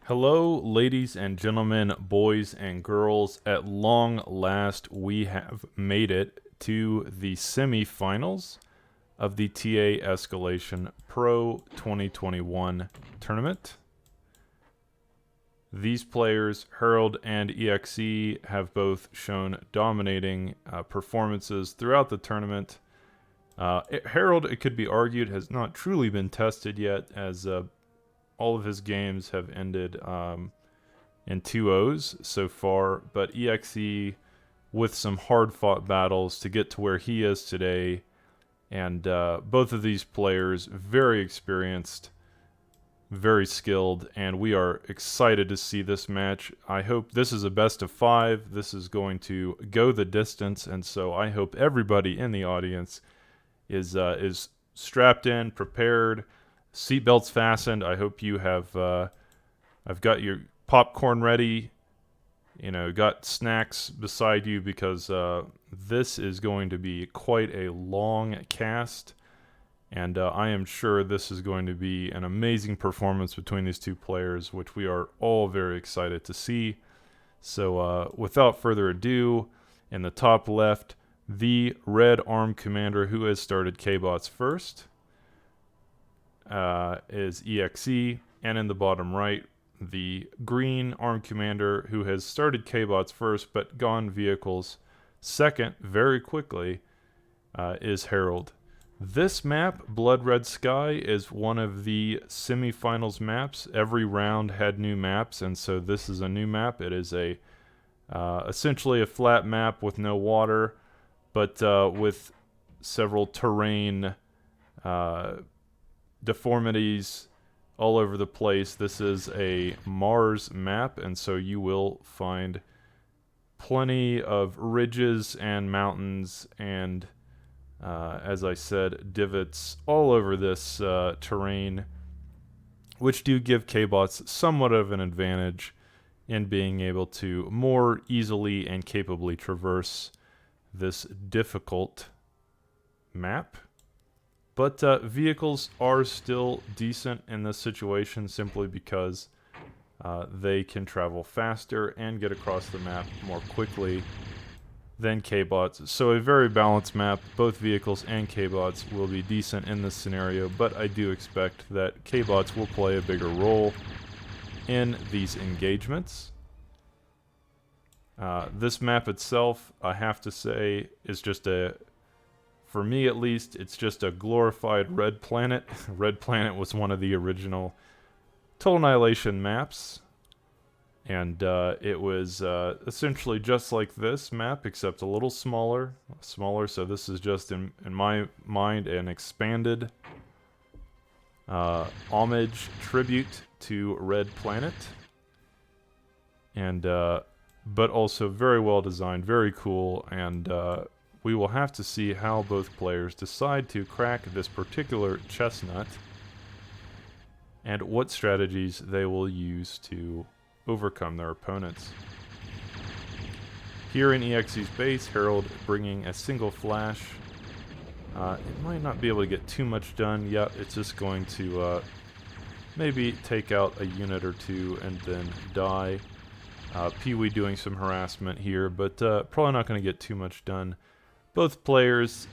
Hello, ladies and gentlemen, boys and girls. At long last, we have made it to the semifinals of the TA Escalation Pro 2021 tournament. These players, Harald and EXE, have both shown dominating performances throughout the tournament. Harald, it could be argued, has not truly been tested yet, as all of his games have ended in 2-0s so far, but EXE with some hard-fought battles to get to where he is today, and both of these players very experienced, very skilled, and we are excited to see this match. I hope this is a best of 5. This is going to go the distance, and so I hope everybody in the audience is strapped in, prepared, seatbelts fastened. I hope you have I've got your popcorn ready, got snacks beside you, because this is going to be quite a long cast, and I am sure this is going to be an amazing performance between these two players, which we are all very excited to see. So without further ado, in the top left, the red armed commander who has started K-Bots first is EXE, and in the bottom right, the green armed commander who has started K-Bots first but gone vehicles second very quickly is Harald. This map, Blood Red Sky, is one of the semifinals maps. Every round had new maps, and so this is a new map. It is a essentially a flat map with no water, but with several terrain deformities all over the place. This is a Mars map, and so you will find plenty of ridges and mountains and, as I said, divots all over this terrain, which do give K-Bots somewhat of an advantage in being able to more easily and capably traverse this difficult map. But vehicles are still decent in this situation, simply because they can travel faster and get across the map more quickly than K-Bots. So a very balanced map. Both vehicles and K-Bots will be decent in this scenario, but I do expect that K-Bots will play a bigger role in these engagements. This map itself, I have to say, is just for me at least, it's just a glorified Red Planet. Red Planet was one of the original Total Annihilation maps, and it was essentially just like this map, except a little smaller. So this is just, in my mind, an expanded homage, tribute to Red Planet, and but also very well designed, very cool, and we will have to see how both players decide to crack this particular chestnut and what strategies they will use to overcome their opponents. Here in EXE's base, Harald bringing a single flash. It might not be able to get too much done yet. It's just going to maybe take out a unit or two and then die. Pee-wee doing some harassment here, but probably not going to get too much done. Both players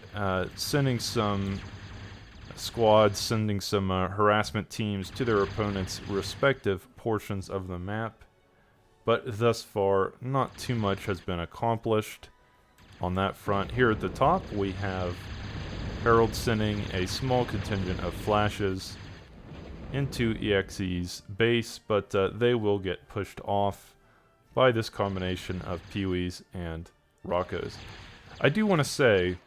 sending some squads, sending some harassment teams to their opponents' respective portions of the map. But thus far, not too much has been accomplished on that front. Here at the top, we have Harald sending a small contingent of flashes into EXE's base, but they will get pushed off by this combination of Pee-wees and Rockos. I do want to say,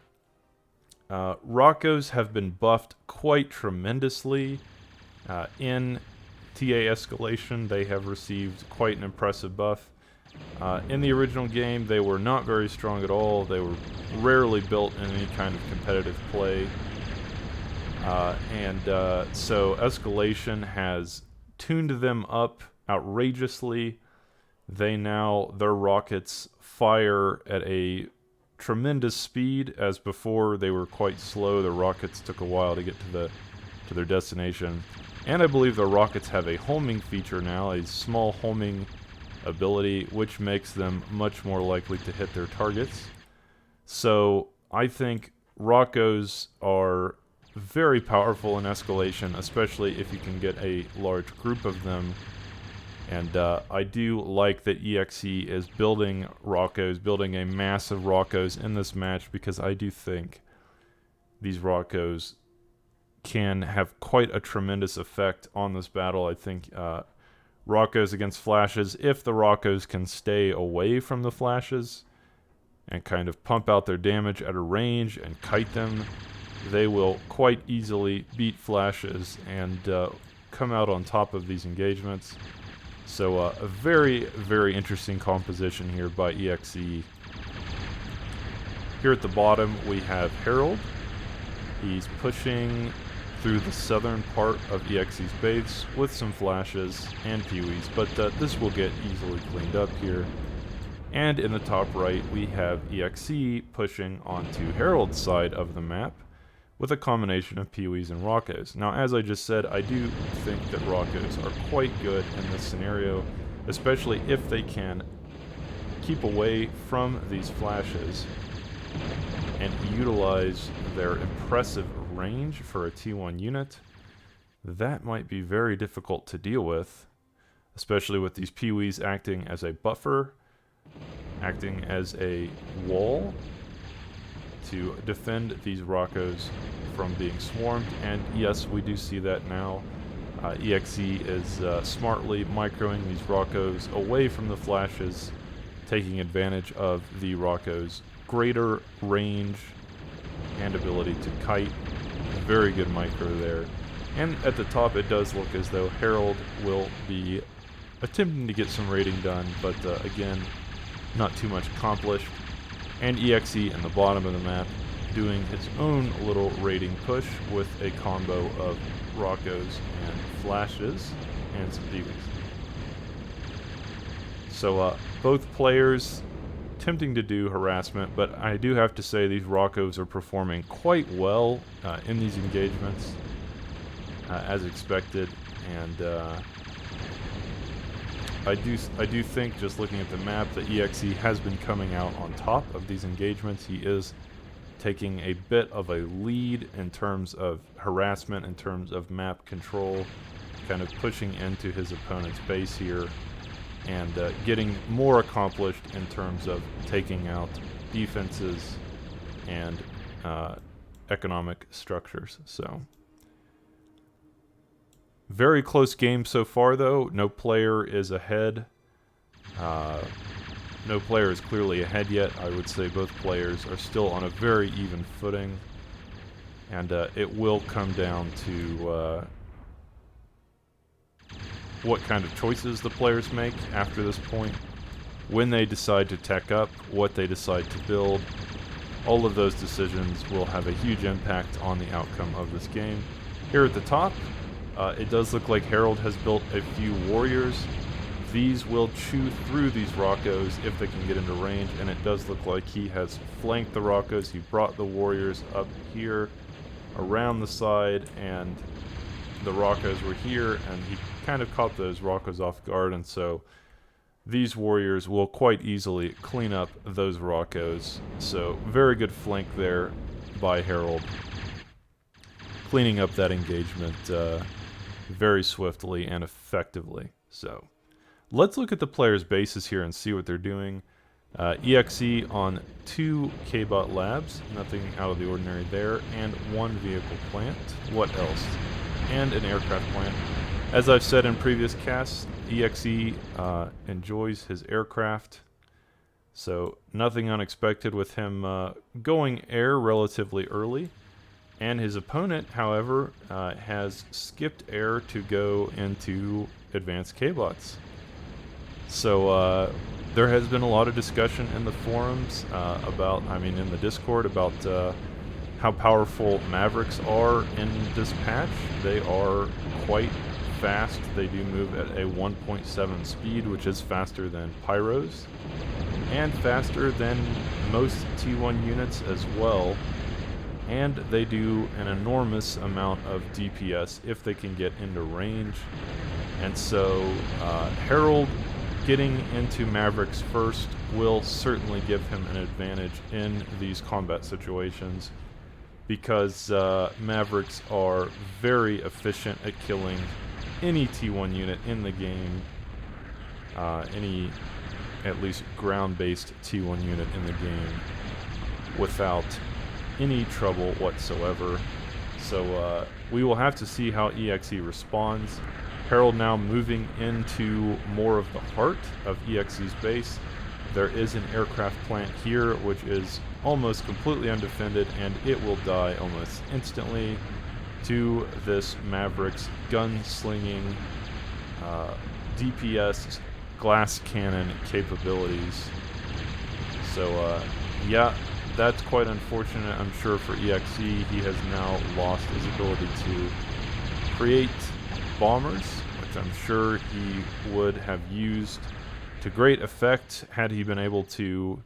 Rockos have been buffed quite tremendously in TA Escalation. They have received quite an impressive buff. In the original game, they were not very strong at all. They were rarely built in any kind of competitive play. So Escalation has tuned them up outrageously. Their rockets fire at a tremendous speed, as before they were quite slow. The rockets took a while to get to their destination. And I believe the rockets have a homing feature now, a small homing ability, which makes them much more likely to hit their targets. So I think Rockos are very powerful in escalation, especially if you can get a large group of them. And I do like that EXE is building Rockos, building a massive Rockos in this match, because I do think these Rockos can have quite a tremendous effect on this battle. I think Rockos against flashes, if the Rockos can stay away from the flashes and kind of pump out their damage at a range and kite them, they will quite easily beat flashes and come out on top of these engagements. So a very, very interesting composition here by EXE. Here at the bottom we have Harald. He's pushing through the southern part of EXE's base with some flashes and peewees, but this will get easily cleaned up here. And in the top right we have EXE pushing onto Harald's side of the map with a combination of peewees and Rockos. Now, as I just said, I do think that Rockos are quite good in this scenario, especially if they can keep away from these flashes and utilize their impressive range for a T1 unit. That might be very difficult to deal with, especially with these peewees acting as a buffer, acting as a wall to defend these Rockos from being swarmed. And yes, we do see that now. EXE is smartly microing these Rockos away from the flashes, taking advantage of the Rockos' greater range and ability to kite. Very good micro there. And at the top it does look as though Harald will be attempting to get some raiding done, but again, not too much accomplished. And EXE in the bottom of the map doing his own little raiding push with a combo of Rockos and flashes and some peewees. So both players attempting to do harassment, but I do have to say these Rockos are performing quite well in these engagements as expected. And I do think, just looking at the map, that EXE has been coming out on top of these engagements. He is taking a bit of a lead in terms of harassment, in terms of map control, kind of pushing into his opponent's base here, and getting more accomplished in terms of taking out defenses and economic structures. So very close game so far, though. No player is ahead. No player is clearly ahead yet. I would say both players are still on a very even footing. And it will come down to what kind of choices the players make after this point. When they decide to tech up, what they decide to build. All of those decisions will have a huge impact on the outcome of this game. Here at the top, it does look like Harald has built a few warriors. These will chew through these Rockos if they can get into range, and it does look like he has flanked the Rockos. He brought the warriors up here around the side, and the Rockos were here, and he kind of caught those Rockos off guard, and so these warriors will quite easily clean up those Rockos. So very good flank there by Harald, cleaning up that engagement very swiftly and effectively. So let's look at the players' bases here and see what they're doing. EXE on 2 K-Bot labs, nothing out of the ordinary there, and 1 vehicle plant. What else? And an aircraft plant. As I've said in previous casts, EXE enjoys his aircraft, so nothing unexpected with him going air relatively early. And his opponent, however, has skipped air to go into advanced K-Bots. So there has been a lot of discussion in the forums in the Discord about how powerful Mavericks are in this patch. They are quite fast. They do move at a 1.7 speed, which is faster than Pyros, and faster than most T1 units as well. and they do an enormous amount of DPS if they can get into range. And so Harald getting into Mavericks first will certainly give him an advantage in these combat situations, because Mavericks are very efficient at killing any T1 unit in the game, any at least ground-based T1 unit in the game, without any trouble whatsoever. So we will have to see how EXE responds. Harald now moving into more of the heart of EXE's base. There is an aircraft plant here which is almost completely undefended, and it will die almost instantly to this Mavericks gunslinging DPS glass cannon capabilities. So yeah, that's quite unfortunate, I'm sure, for EXE. He has now lost his ability to create bombers, which I'm sure he would have used to great effect had he been able to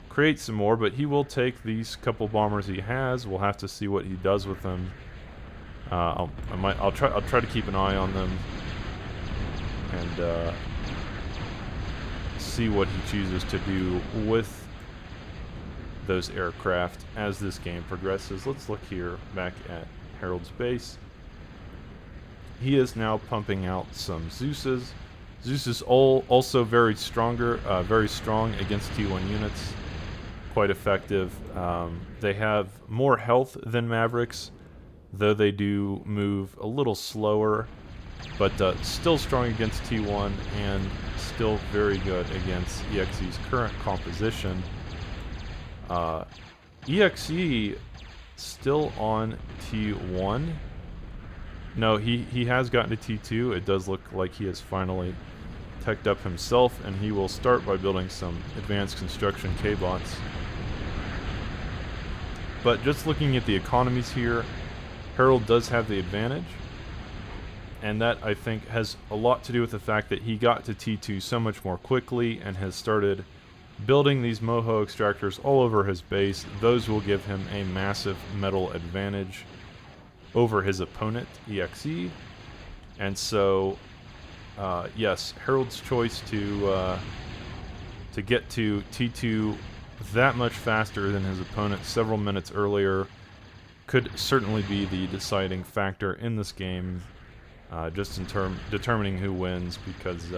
create some more, but he will take these couple bombers he has. We'll have to see what he does with them. I'll try to keep an eye on them and see what he chooses to do with those aircraft as this game progresses. Let's look here back at Harald's base. He is now pumping out some Zeuses. Zeus is also very strong against T1 units. Quite effective. They have more health than Mavericks, though they do move a little slower, but still strong against T1 and still very good against EXE's current composition. EXE still on T1. No, he has gotten to T2. It does look like he has finally teched up himself, and he will start by building some advanced construction K-bots. But just looking at the economies here, Harald does have the advantage, and that, I think, has a lot to do with the fact that he got to T2 so much more quickly and has started building these Moho extractors all over his base. Those will give him a massive metal advantage over his opponent, EXE. And so, yes, Harald's choice to get to T2 that much faster than his opponent several minutes earlier could certainly be the deciding factor in this game, just in determining who wins, because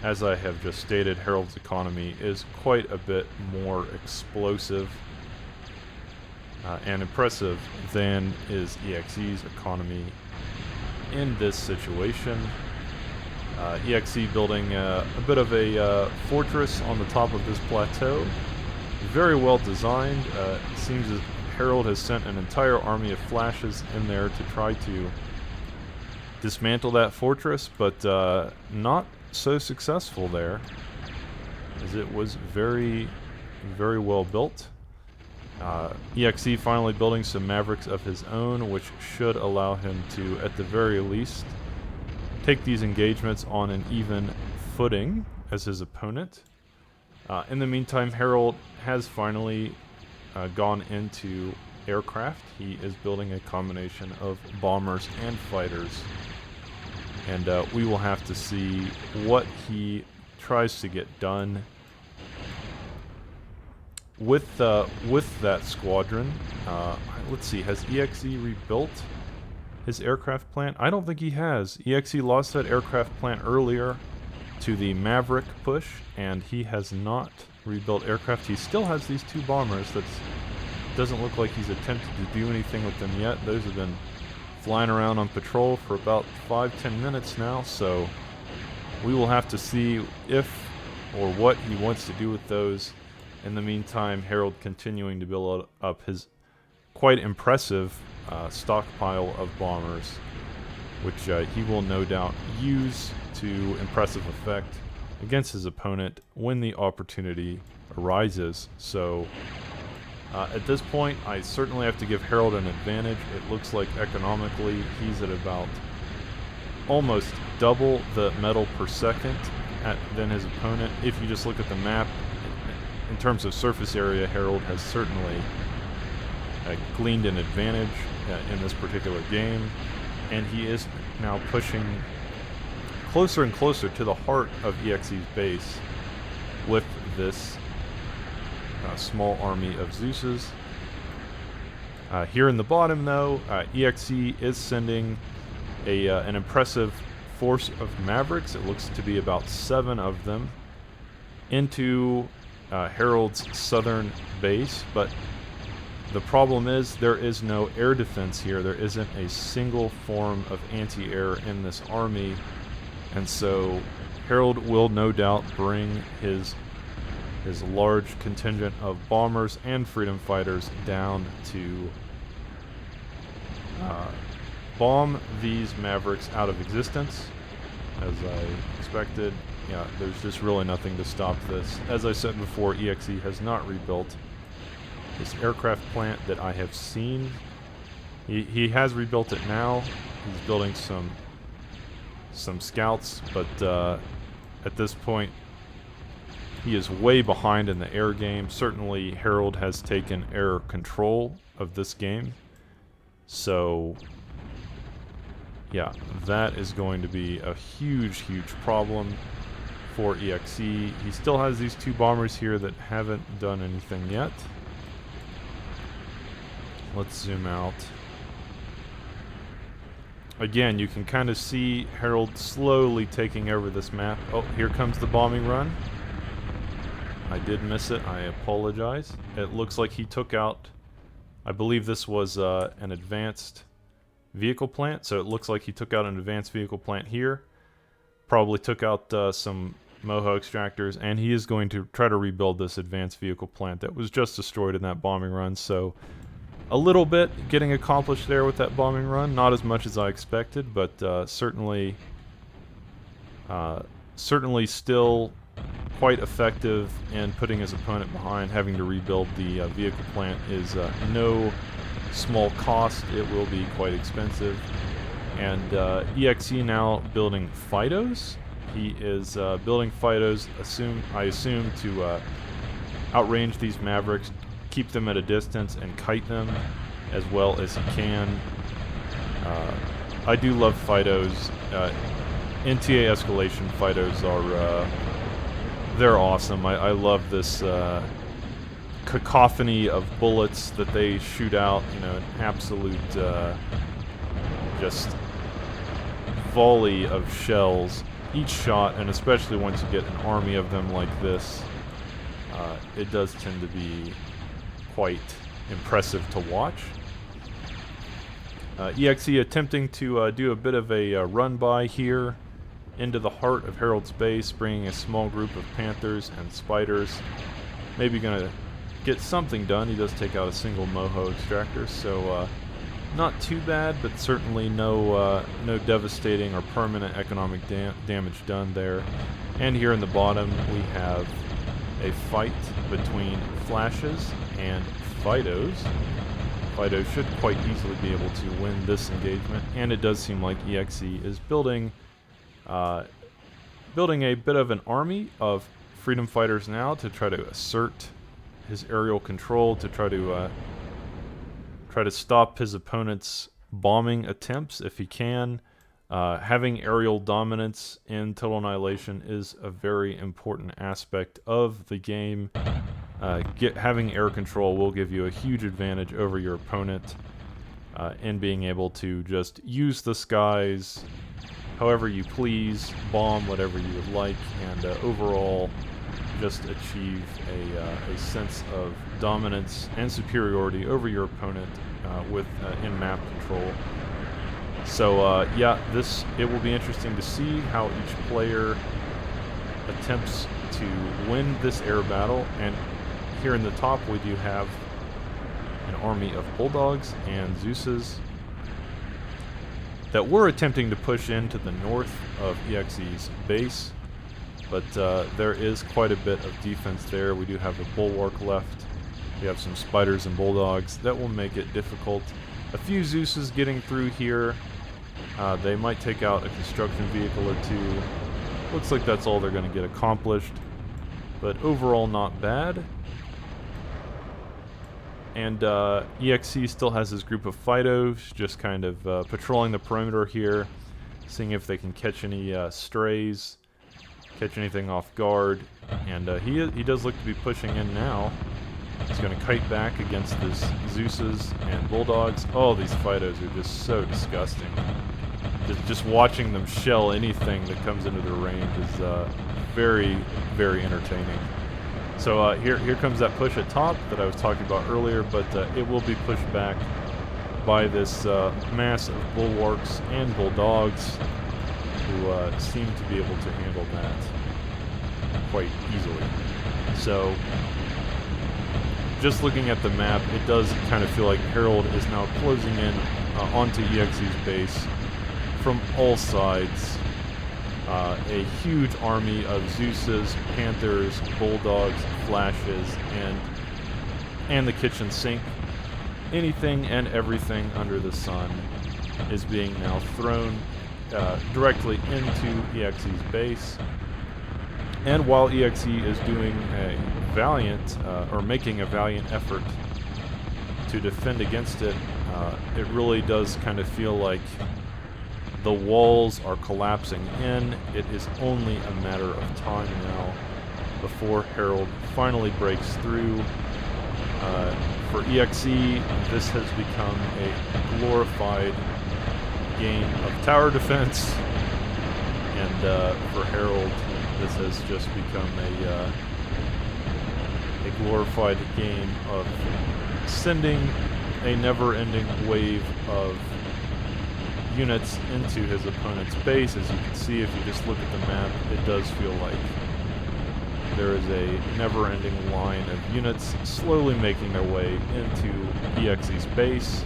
as I have just stated, Harald's economy is quite a bit more explosive and impressive than is EXE's economy in this situation. EXE building a bit of a fortress on the top of this plateau. Very well designed. It seems as Harald has sent an entire army of flashes in there to try to dismantle that fortress, but not so successful there, as it was very, very well built. EXE finally building some Mavericks of his own, which should allow him to, at the very least, take these engagements on an even footing as his opponent. In the meantime, Harald has finally gone into aircraft. He is building a combination of bombers and fighters, and we will have to see what he tries to get done with that squadron. Let's see, has EXE rebuilt his aircraft plant? I don't think he has. EXE lost that aircraft plant earlier to the Maverick push, and he has not rebuilt aircraft. He still has these two bombers. That doesn't look like he's attempted to do anything with them yet. Those have been flying around on patrol for about 5-10 minutes now, so we will have to see if or what he wants to do with those. In the meantime, Harald continuing to build up his quite impressive stockpile of bombers, which he will no doubt use to impressive effect against his opponent when the opportunity arises. So at this point, I certainly have to give Harald an advantage. It looks like economically he's at about almost double the metal per second than his opponent. If you just look at the map, in terms of surface area, Harald has certainly gleaned an advantage in this particular game, and he is now pushing closer and closer to the heart of EXE's base with this small army of Zeuses. Here in the bottom, though, EXE is sending an impressive force of Mavericks. It looks to be about 7 of them into Harald's southern base, but the problem is there is no air defense here. There isn't a single form of anti-air in this army, and so Harald will no doubt bring his large contingent of bombers and freedom fighters down to bomb these Mavericks out of existence, as I expected. Yeah, there's just really nothing to stop this. As I said before, EXE has not rebuilt this aircraft plant that I have seen. He has rebuilt it now. He's building some scouts, but at this point he is way behind in the air game. Certainly Harald has taken air control of this game, so yeah, that is going to be a huge problem for EXE. He still has these 2 bombers here that haven't done anything yet. Let's zoom out. Again, you can kind of see Harald slowly taking over this map. Oh, here comes the bombing run. I did miss it. I apologize. It looks like he took out, I believe this was an advanced vehicle plant, so it looks like he took out an advanced vehicle plant here. Probably took out some Moho extractors, and he is going to try to rebuild this advanced vehicle plant that was just destroyed in that bombing run. So a little bit getting accomplished there with that bombing run. Not as much as I expected, but certainly still quite effective in putting his opponent behind. Having to rebuild the vehicle plant is no small cost. It will be quite expensive. And EXE now building Fidos. He is building Fidos, I assume, to outrange these Mavericks, keep them at a distance, and kite them as well as he can. I do love Fidos. NTA escalation Fidos are they're awesome. I love this cacophony of bullets that they shoot out. You know, an absolute just volley of shells each shot, and especially once you get an army of them like this, it does tend to be quite impressive to watch. EXE attempting to do a bit of a run-by here into the heart of Harald's base, bringing a small group of Panthers and Spiders. Maybe going to get something done. He does take out a single Moho extractor, so not too bad, but certainly no devastating or permanent economic damage done there. And here in the bottom we have a fight between Flashes and Fidos. Fido should quite easily be able to win this engagement, and it does seem like EXE is building a bit of an army of freedom fighters now to try to assert his aerial control, to try to stop his opponent's bombing attempts if he can. Having aerial dominance in Total Annihilation is a very important aspect of the game. Having air control will give you a huge advantage over your opponent in being able to just use the skies however you please, bomb whatever you would like, and overall just achieve a sense of dominance and superiority over your opponent with in-map control. So yeah, it will be interesting to see how each player attempts to win this air battle. And here in the top we do have an army of Bulldogs and Zeuses that were attempting to push into the north of EXE's base, but there is quite a bit of defense there. We do have a bulwark left. We have some Spiders and Bulldogs. That will make it difficult. A few Zeuses getting through here. They might take out a construction vehicle or two. Looks like that's all they're going to get accomplished, but overall not bad. And EXC still has his group of Fidos, just kind of patrolling the perimeter here, seeing if they can catch any strays, catch anything off guard. And he does look to be pushing in now. He's going to kite back against his Zeuses and Bulldogs. Oh, these Fidos are just so disgusting. Just watching them shell anything that comes into their range is very, very entertaining. So here comes that push at top that I was talking about earlier, but it will be pushed back by this mass of Bulwarks and Bulldogs who seem to be able to handle that quite easily. So just looking at the map, it does kind of feel like Harald is now closing in onto EXE's base from all sides. A huge army of Zeuses, Panthers, Bulldogs, Flashes, and the kitchen sink. Anything and everything under the sun is being now thrown directly into EXE's base. And while EXE is doing a valiant, or making a valiant effort to defend against it, it really does kind of feel like the walls are collapsing in. It is only a matter of time now before Harald finally breaks through. For EXE, this has become a glorified game of tower defense, and for Harald, this has just become a glorified game of sending a never-ending wave of units into his opponent's base. As you can see, if you just look at the map, it does feel like there is a never-ending line of units slowly making their way into EXE's base.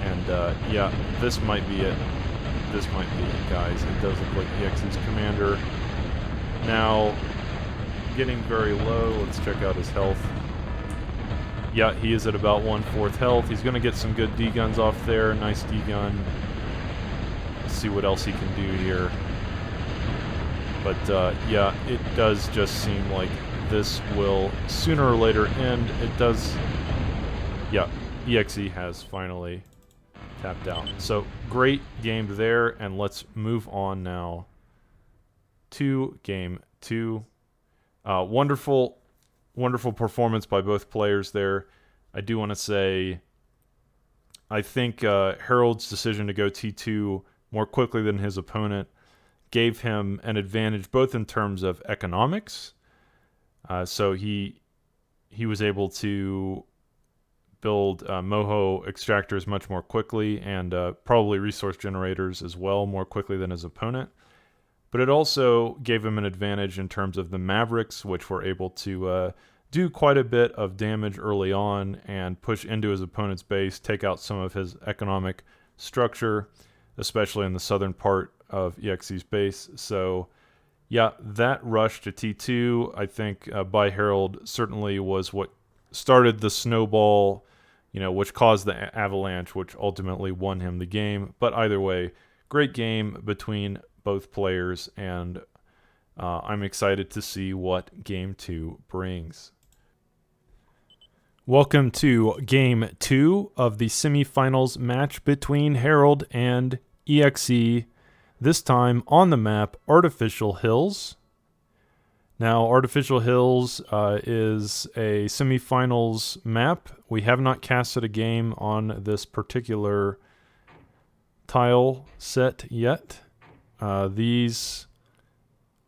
And yeah, this might be it. This might be it, guys. It does look like EXE's commander now getting very low. Let's check out his health. Yeah, he is at about 1/4 health. He's going to get some good D-guns off there. Nice D-gun. Let's see what else he can do here. But yeah, it does just seem like this will sooner or later end. It does. Yeah, EXE has finally tapped out. So great game there, and let's move on now to game 2. Wonderful performance by both players there. I do want to say, I think Harald's decision to go T2 more quickly than his opponent gave him an advantage both in terms of economics. So he was able to build Moho extractors much more quickly, and probably resource generators as well more quickly than his opponent. But it also gave him an advantage in terms of the Mavericks, which were able to do quite a bit of damage early on and push into his opponent's base, take out some of his economic structure, especially in the southern part of EXE's base. So yeah, that rush to T2, I think, by Harald certainly was what started the snowball, which caused the avalanche, which ultimately won him the game. But either way, great game between both players, and I'm excited to see what Game 2 brings. Welcome to Game 2 of the semifinals match between Harald and EXE, this time on the map Artificial Hills. Now, Artificial Hills is a semifinals map. We have not casted a game on this particular tile set yet. These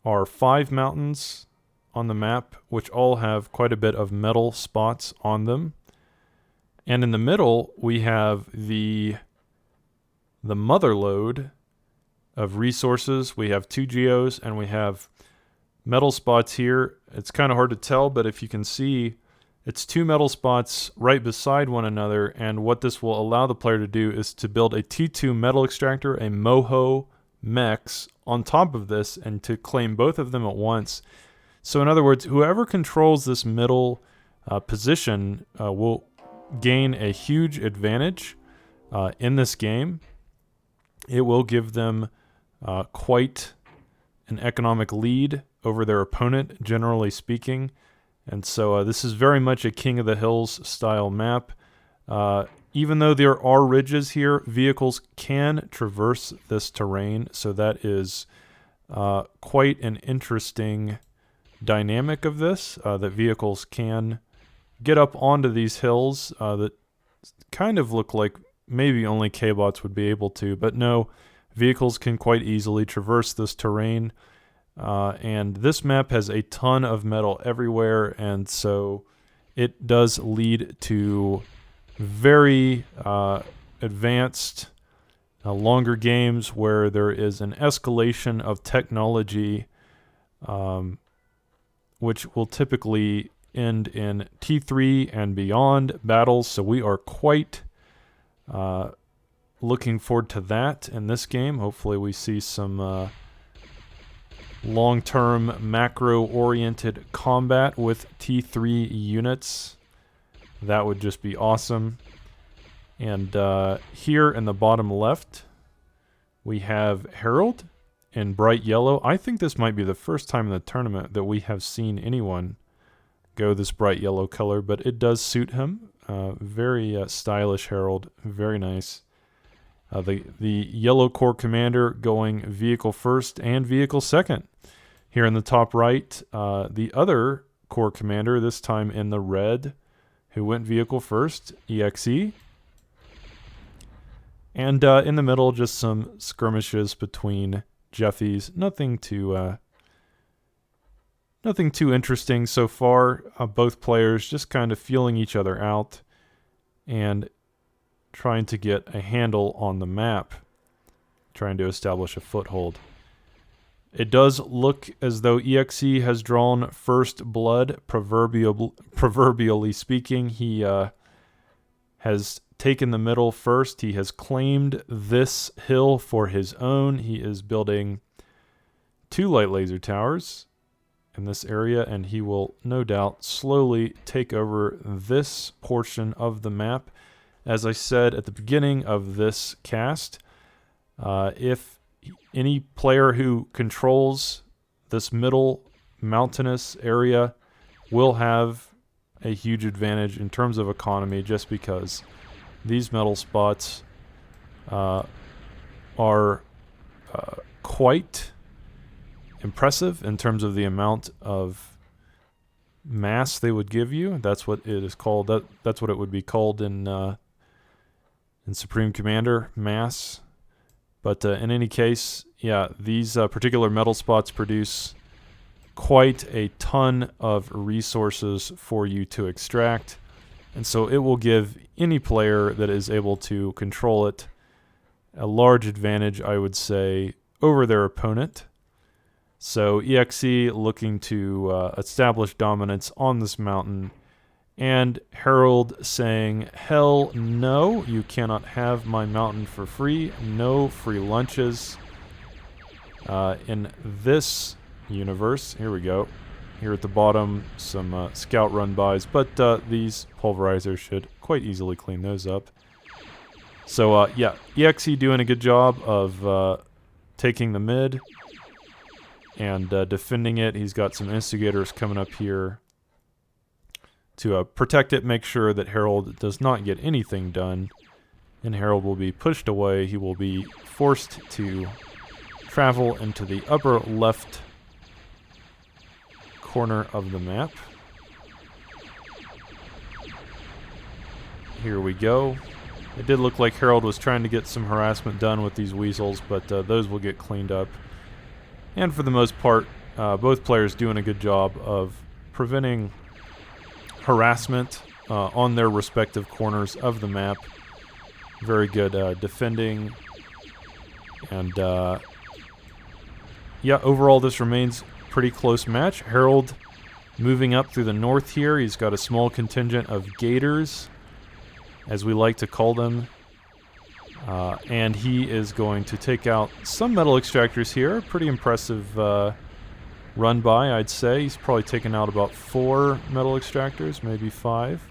are 5 mountains on the map, which all have quite a bit of metal spots on them. And in the middle, we have the mother lode of resources. We have 2 geos, and we have metal spots here. It's kind of hard to tell, but if you can see, it's 2 metal spots right beside one another, and what this will allow the player to do is to build a T2 metal extractor, a Moho mechs on top of this, and to claim both of them at once. So in other words, whoever controls this middle position will gain a huge advantage in this game. It will give them quite an economic lead over their opponent, generally speaking. And so this is very much a King of the Hills style map. Even though there are ridges here, vehicles can traverse this terrain, so that is quite an interesting dynamic of this, that vehicles can get up onto these hills that kind of look like maybe only K-bots would be able to, but no, vehicles can quite easily traverse this terrain. And this map has a ton of metal everywhere, and so it does lead to very advanced, longer games where there is an escalation of technology, which will typically end in T3 and beyond battles. So we are quite looking forward to that in this game. Hopefully we see some long-term macro-oriented combat with T3 units. That would just be awesome. And here in the bottom left, we have Harald in bright yellow. I think this might be the first time in the tournament that we have seen anyone go this bright yellow color, but it does suit him. Very stylish Harald, very nice. The yellow corps commander going vehicle first and vehicle second. Here in the top right, the other corps commander, this time in the red, who went vehicle first, EXE. And in the middle, just some skirmishes between Jeffies. Nothing too interesting so far. Both players just kind of feeling each other out and trying to get a handle on the map, trying to establish a foothold. It does look as though EXE has drawn first blood, proverbially speaking. He has taken the middle first. He has claimed this hill for his own. He is building 2 light laser towers in this area, and he will no doubt slowly take over this portion of the map. As I said at the beginning of this cast, if any player who controls this middle mountainous area will have a huge advantage in terms of economy, just because these metal spots are quite impressive in terms of the amount of mass they would give you. That's what it is called. That's what it would be called in Supreme Commander, mass. But in any case, yeah, these particular metal spots produce quite a ton of resources for you to extract. And so it will give any player that is able to control it a large advantage, I would say, over their opponent. So EXE looking to establish dominance on this mountain, and Harald saying, hell no, you cannot have my mountain for free. No free lunches. In this universe, here we go. Here at the bottom, some scout run-bys, but these pulverizers should quite easily clean those up. So yeah, EXE doing a good job of taking the mid and defending it. He's got some instigators coming up here to protect it, make sure that Harald does not get anything done, and Harald will be pushed away. He will be forced to travel into the upper left corner of the map. Here we go. It did look like Harald was trying to get some harassment done with these weasels, but those will get cleaned up. And for the most part, both players doing a good job of preventing harassment on their respective corners of the map. Very good defending. And yeah, overall this remains pretty close match. Harald moving up through the north here. He's got a small contingent of gators, as we like to call them. And he is going to take out some metal extractors here. Pretty impressive run by, I'd say. He's probably taken out about 4 metal extractors, maybe 5.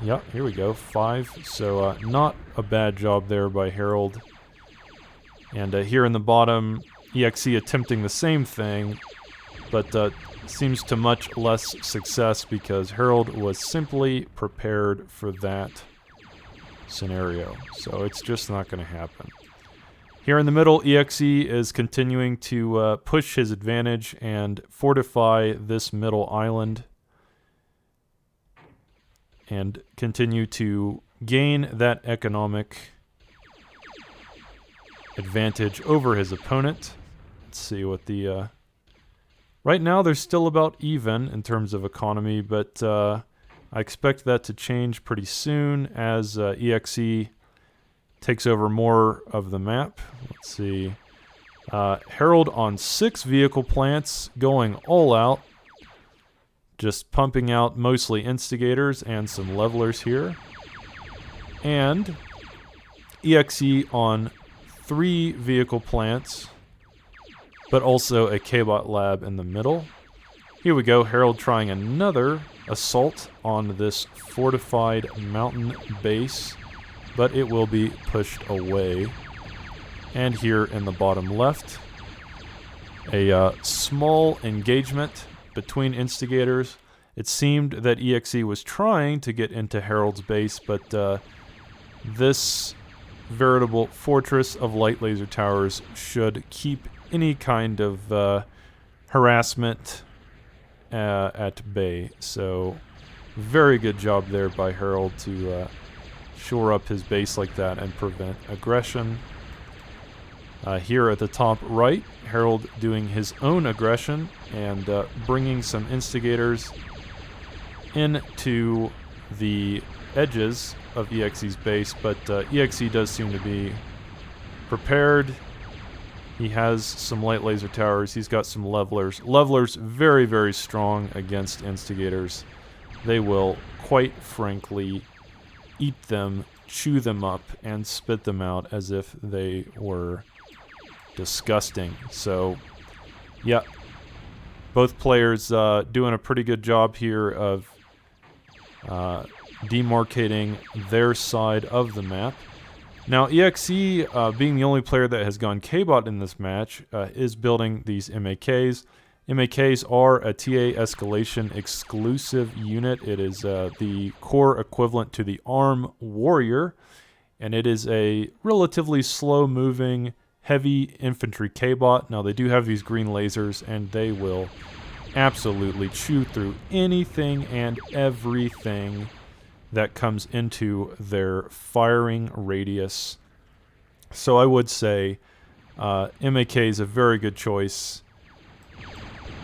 Yep, here we go, 5. So not a bad job there by Harald. And here in the bottom, EXE attempting the same thing, but seems to much less success because Harald was simply prepared for that scenario. So it's just not going to happen. Here in the middle, EXE is continuing to push his advantage and fortify this middle island and continue to gain that economic advantage over his opponent. Let's see what the... right now, they're still about even in terms of economy, but I expect that to change pretty soon as EXE takes over more of the map. Let's see. Harald on 6 vehicle plants, going all out. Just pumping out mostly instigators and some levelers here. And EXE on 3 vehicle plants, but also a K-Bot lab in the middle. Here we go, Harald trying another assault on this fortified mountain base, but it will be pushed away. And here in the bottom left, a small engagement between instigators. It seemed that EXE was trying to get into Harald's base, but this veritable fortress of light laser towers should keep any kind of harassment at bay. So very good job there by Harald to shore up his base like that and prevent aggression. Here at the top right, Harald doing his own aggression and bringing some instigators into the edges of EXE's base, but EXE does seem to be prepared. He has some light laser towers. He's got some levelers. Levelers very, very strong against instigators. They will, quite frankly, eat them, chew them up, and spit them out as if they were disgusting. So, yeah, both players doing a pretty good job here of demarcating their side of the map. Now, EXE, being the only player that has gone K-Bot in this match, is building these MAKs. MAKs are a TA escalation exclusive unit. It is the core equivalent to the ARM Warrior, and it is a relatively slow-moving, heavy infantry K-Bot. Now, they do have these green lasers, and they will absolutely chew through anything and everything that comes into their firing radius. So I would say MAK is a very good choice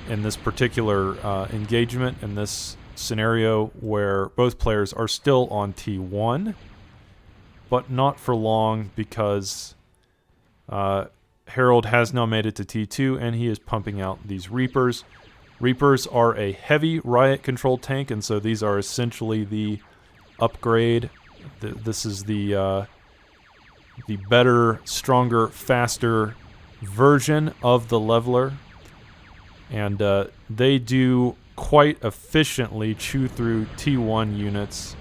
in this particular engagement, in this scenario where both players are still on T1, but not for long because Harald has now made it to T2 and he is pumping out these Reapers. Reapers are a heavy riot control tank, and so these are essentially the upgrade. This is the better, stronger, faster version of the leveler, and they do quite efficiently chew through T1 units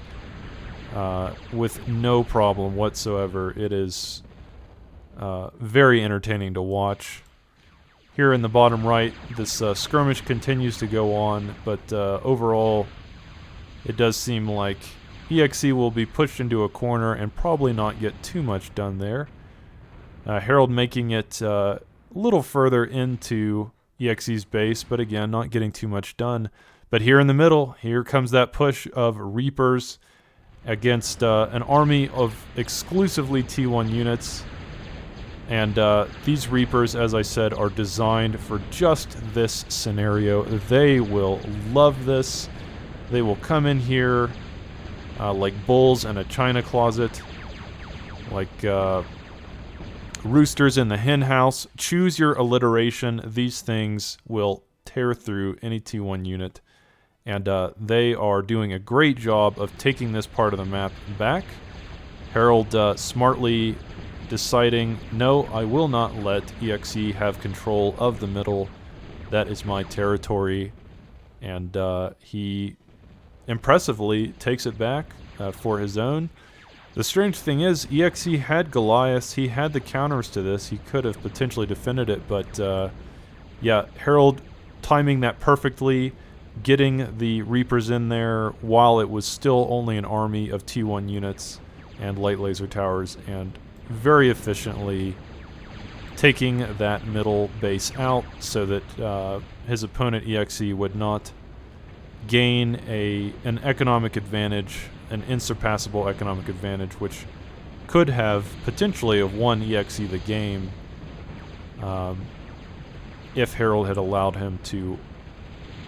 with no problem whatsoever. It is very entertaining to watch. Here in the bottom right, this skirmish continues to go on, but overall it does seem like EXE will be pushed into a corner and probably not get too much done there. Harald making it a little further into EXE's base, but again, not getting too much done. But here in the middle, here comes that push of Reapers against an army of exclusively T1 units. And these Reapers, as I said, are designed for just this scenario. They will love this. They will come in here like bulls in a china closet, like roosters in the hen house. Choose your alliteration. These things will tear through any T1 unit. And they are doing a great job of taking this part of the map back. Harald smartly deciding, no, I will not let EXE have control of the middle. That is my territory. And he impressively takes it back for his own. The strange thing is, EXE had Goliaths. He had the counters to this. He could have potentially defended it, but yeah, Harald timing that perfectly, getting the Reapers in there while it was still only an army of T1 units and light laser towers, and very efficiently taking that middle base out so that his opponent EXE would not gain an economic advantage, an insurpassable economic advantage, which could have potentially have won EXE the game if Harald had allowed him to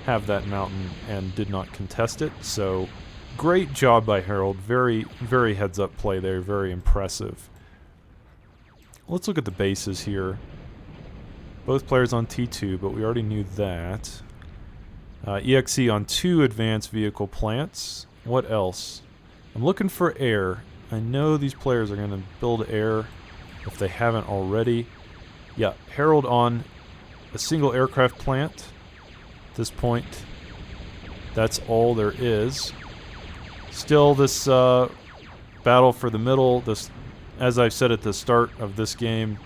have that mountain and did not contest it. So great job by Harald. Very, very heads-up play there. Very impressive. Let's look at the bases here. Both players on T2, but we already knew that. EXE on 2 advanced vehicle plants. What else? I'm looking for air. I know these players are going to build air if they haven't already. Yeah, Harald on a single aircraft plant. At this point, that's all there is. Still, this battle for the middle, this, as I've said at the start of this game,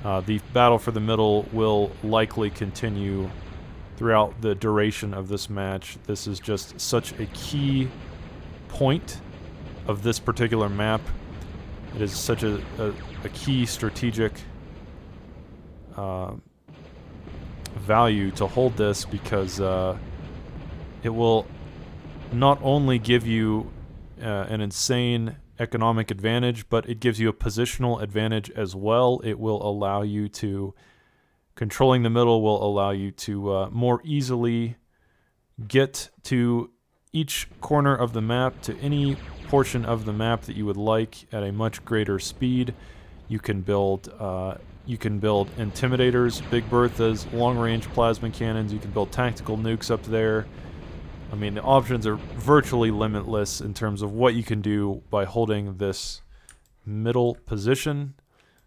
the battle for the middle will likely continue throughout the duration of this match. This is just such a key point of this particular map. It is such a key strategic value to hold this, because it will not only give you an insane economic advantage, but it gives you a positional advantage as well. It will allow you to, controlling the middle will allow you to more easily get to each corner of the map, to any portion of the map that you would like at a much greater speed. You can build intimidators, Big Berthas, long-range plasma cannons. You can build tactical nukes up there. I mean, the options are virtually limitless in terms of what you can do by holding this middle position.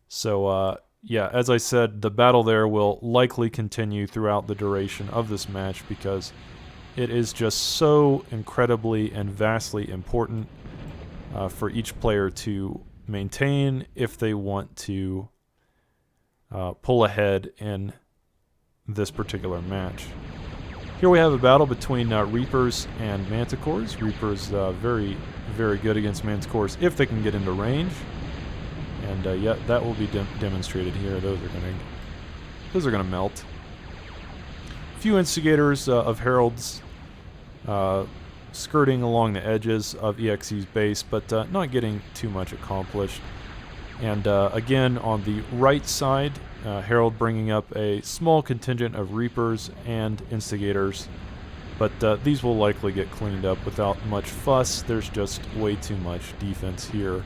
So, yeah, as I said, the battle there will likely continue throughout the duration of this match, because it is just so incredibly and vastly important for each player to maintain if they want to pull ahead in this particular match. Here we have a battle between Reapers and Manticores. Reapers very, very good against Manticores if they can get into range. And yeah, that will be demonstrated here. Those are gonna melt. A few instigators of Harald's skirting along the edges of EXE's base, but not getting too much accomplished. And again, on the right side, Harald bringing up a small contingent of Reapers and instigators, but these will likely get cleaned up without much fuss. There's just way too much defense here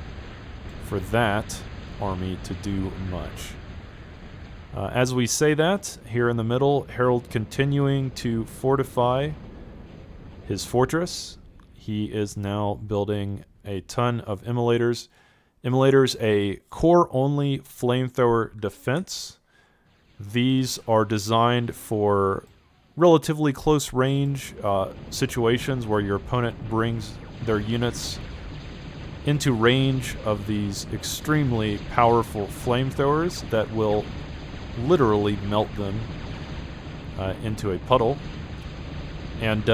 for that army to do much. As we say that, here in the middle, Harald continuing to fortify his fortress. He is now building a ton of immolators. Immolators, a core-only flamethrower defense. These are designed for relatively close range situations where your opponent brings their units into range of these extremely powerful flamethrowers that will literally melt them into a puddle. And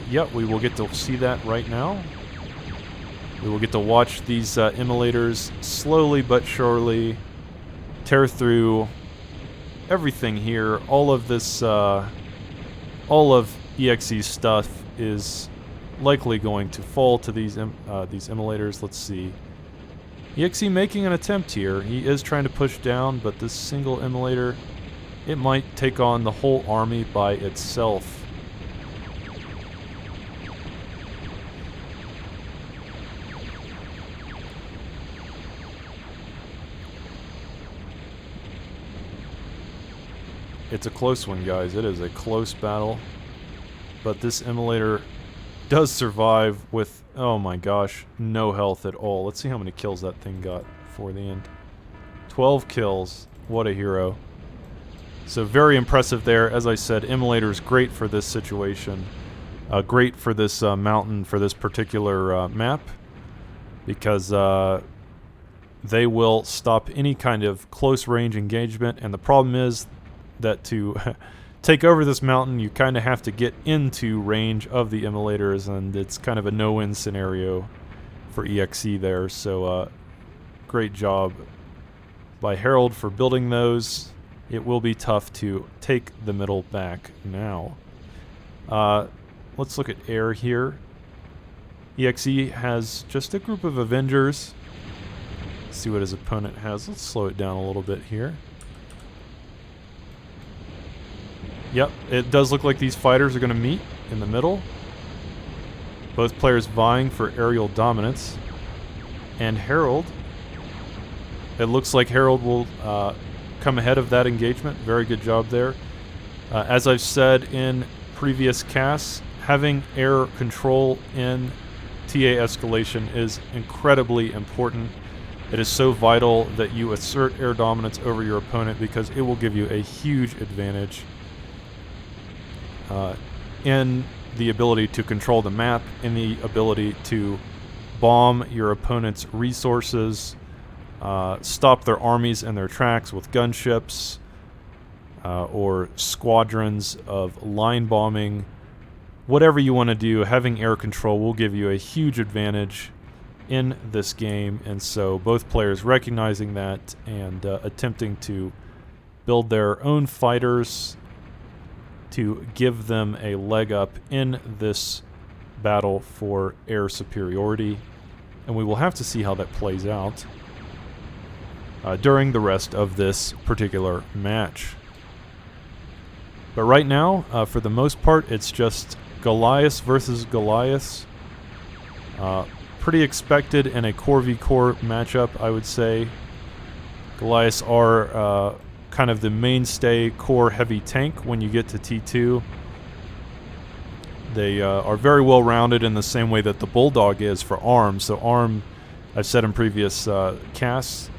yeah, we will get to see that right now. We will get to watch these immolators slowly but surely tear through everything here. All of this, all of EXE's stuff is likely going to fall to these immolators. Let's see. EXE making an attempt here. He is trying to push down, but this single immolator, it might take on the whole army by itself. It's a close one, guys. It is a close battle. But this immolator does survive with, oh my gosh, no health at all. Let's see how many kills that thing got before the end. 12 kills. What a hero. So very impressive there. As I said, immolator's great for this situation. Great for this mountain, for this particular map. Because they will stop any kind of close range engagement. And the problem is that to take over this mountain, you kind of have to get into range of the immolators, and it's kind of a no-win scenario for EXE there. So great job by Harald for building those. It will be tough to take the middle back now. Let's look at air here. EXE has just a group of Avengers. Let's see what his opponent has. Let's slow it down a little bit here. Yep, it does look like these fighters are going to meet in the middle. Both players vying for aerial dominance. And Harald, it looks like Harald will come ahead of that engagement. Very good job there. As I've said in previous casts, having air control in TA escalation is incredibly important. It is so vital that you assert air dominance over your opponent because it will give you a huge advantage in the ability to control the map, in the ability to bomb your opponent's resources, stop their armies in their tracks with gunships, or squadrons of line bombing. Whatever you want to do, having air control will give you a huge advantage in this game, and so both players recognizing that and attempting to build their own fighters to give them a leg up in this battle for air superiority. And we will have to see how that plays out during the rest of this particular match. But right now, for the most part, it's just Goliath versus Goliath. Pretty expected in a core v core matchup, I would say. Goliaths are kind of the mainstay core heavy tank when you get to T2. They are very well rounded in the same way that the Bulldog is for ARM. So ARM, I've said in previous casts,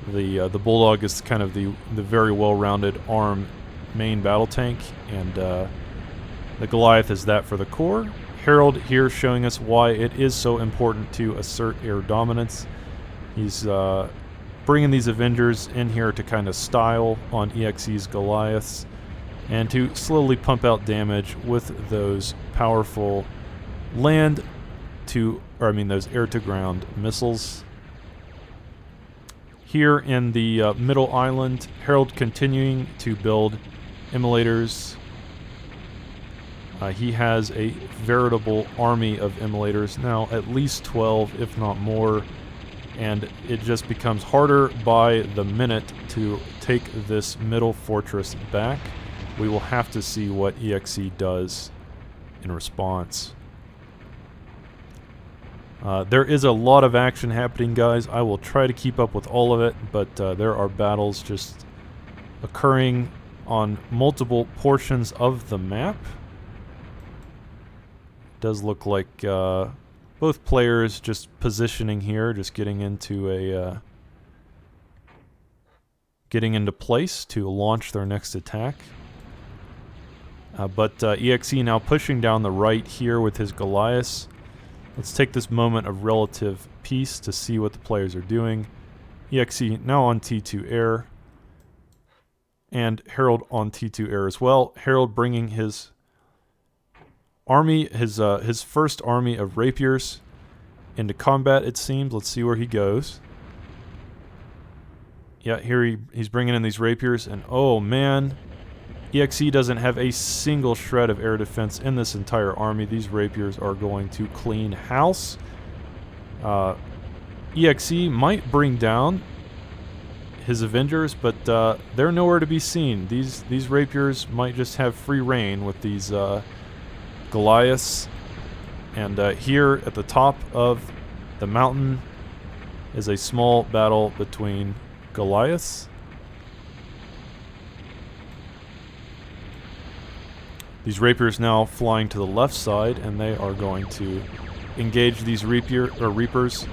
the Bulldog is kind of the very well rounded ARM main battle tank, and the Goliath is that for the core. Harald here showing us why it is so important to assert air dominance. He's bringing these Avengers in here to kind of style on EXE's Goliaths and to slowly pump out damage with those powerful those air-to-ground missiles. Here in the middle island, Harald continuing to build immolators. He has a veritable army of immolators now, at least 12, if not more. And it just becomes harder by the minute to take this middle fortress back. We will have to see what EXE does in response. There is a lot of action happening, guys. I will try to keep up with all of it, but there are battles just occurring on multiple portions of the map. It does look like both players just positioning here, just getting into place to launch their next attack. But EXE now pushing down the right here with his Goliaths. Let's take this moment of relative peace to see what the players are doing. EXE now on T2 air, and Harald on T2 air as well. Harald bringing his army, his first army of rapiers into combat, it seems. Let's see where he goes. Yeah, here he's bringing in these rapiers, and oh man, EXE doesn't have a single shred of air defense in this entire army. These rapiers are going to clean house. EXE might bring down his Avengers, but they're nowhere to be seen. These rapiers might just have free reign with these Goliaths. And here at the top of the mountain is a small battle between Goliaths. These rapiers now flying to the left side, and they are going to engage these Reapers.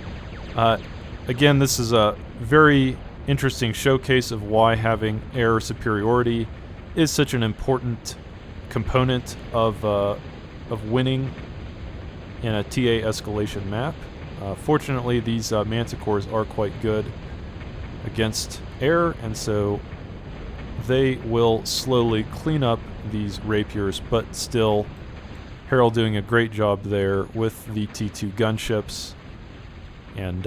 Again, this is a very interesting showcase of why having air superiority is such an important component of winning in a TA escalation map. Fortunately, these Manticores are quite good against air, and so they will slowly clean up these rapiers, but still Harald doing a great job there with the T2 gunships and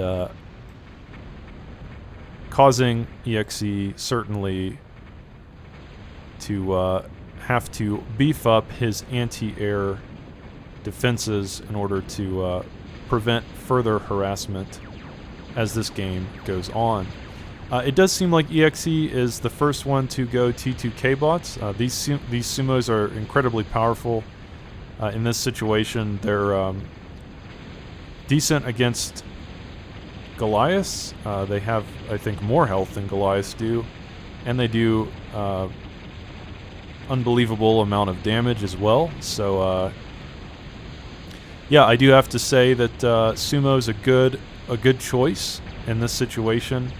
causing EXE certainly to have to beef up his anti-air defenses in order to prevent further harassment as this game goes on. It does seem like EXE is the first one to go T2K bots. These sumos are incredibly powerful. In this situation, they're decent against Goliaths. They have, I think, more health than Goliaths do, and they do unbelievable amount of damage as well. So, yeah, I do have to say that Sumo's a good choice in this situation.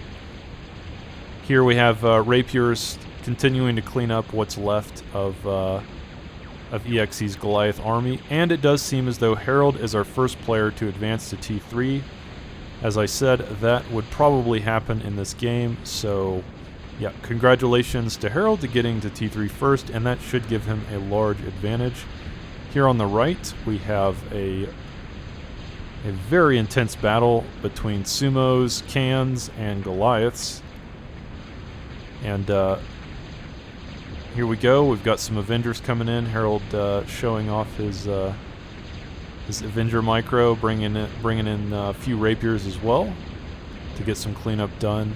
Here we have Rapiers continuing to clean up what's left of EXE's Goliath army, and it does seem as though Harald is our first player to advance to T3. As I said, that would probably happen in this game, so yeah, congratulations to Harald to getting to T3 first, and that should give him a large advantage. Here on the right, we have a very intense battle between Sumos, Cans, and Goliaths. And here we go. We've got some Avengers coming in. Harald showing off his Avenger micro, bringing in a few Rapiers as well to get some cleanup done.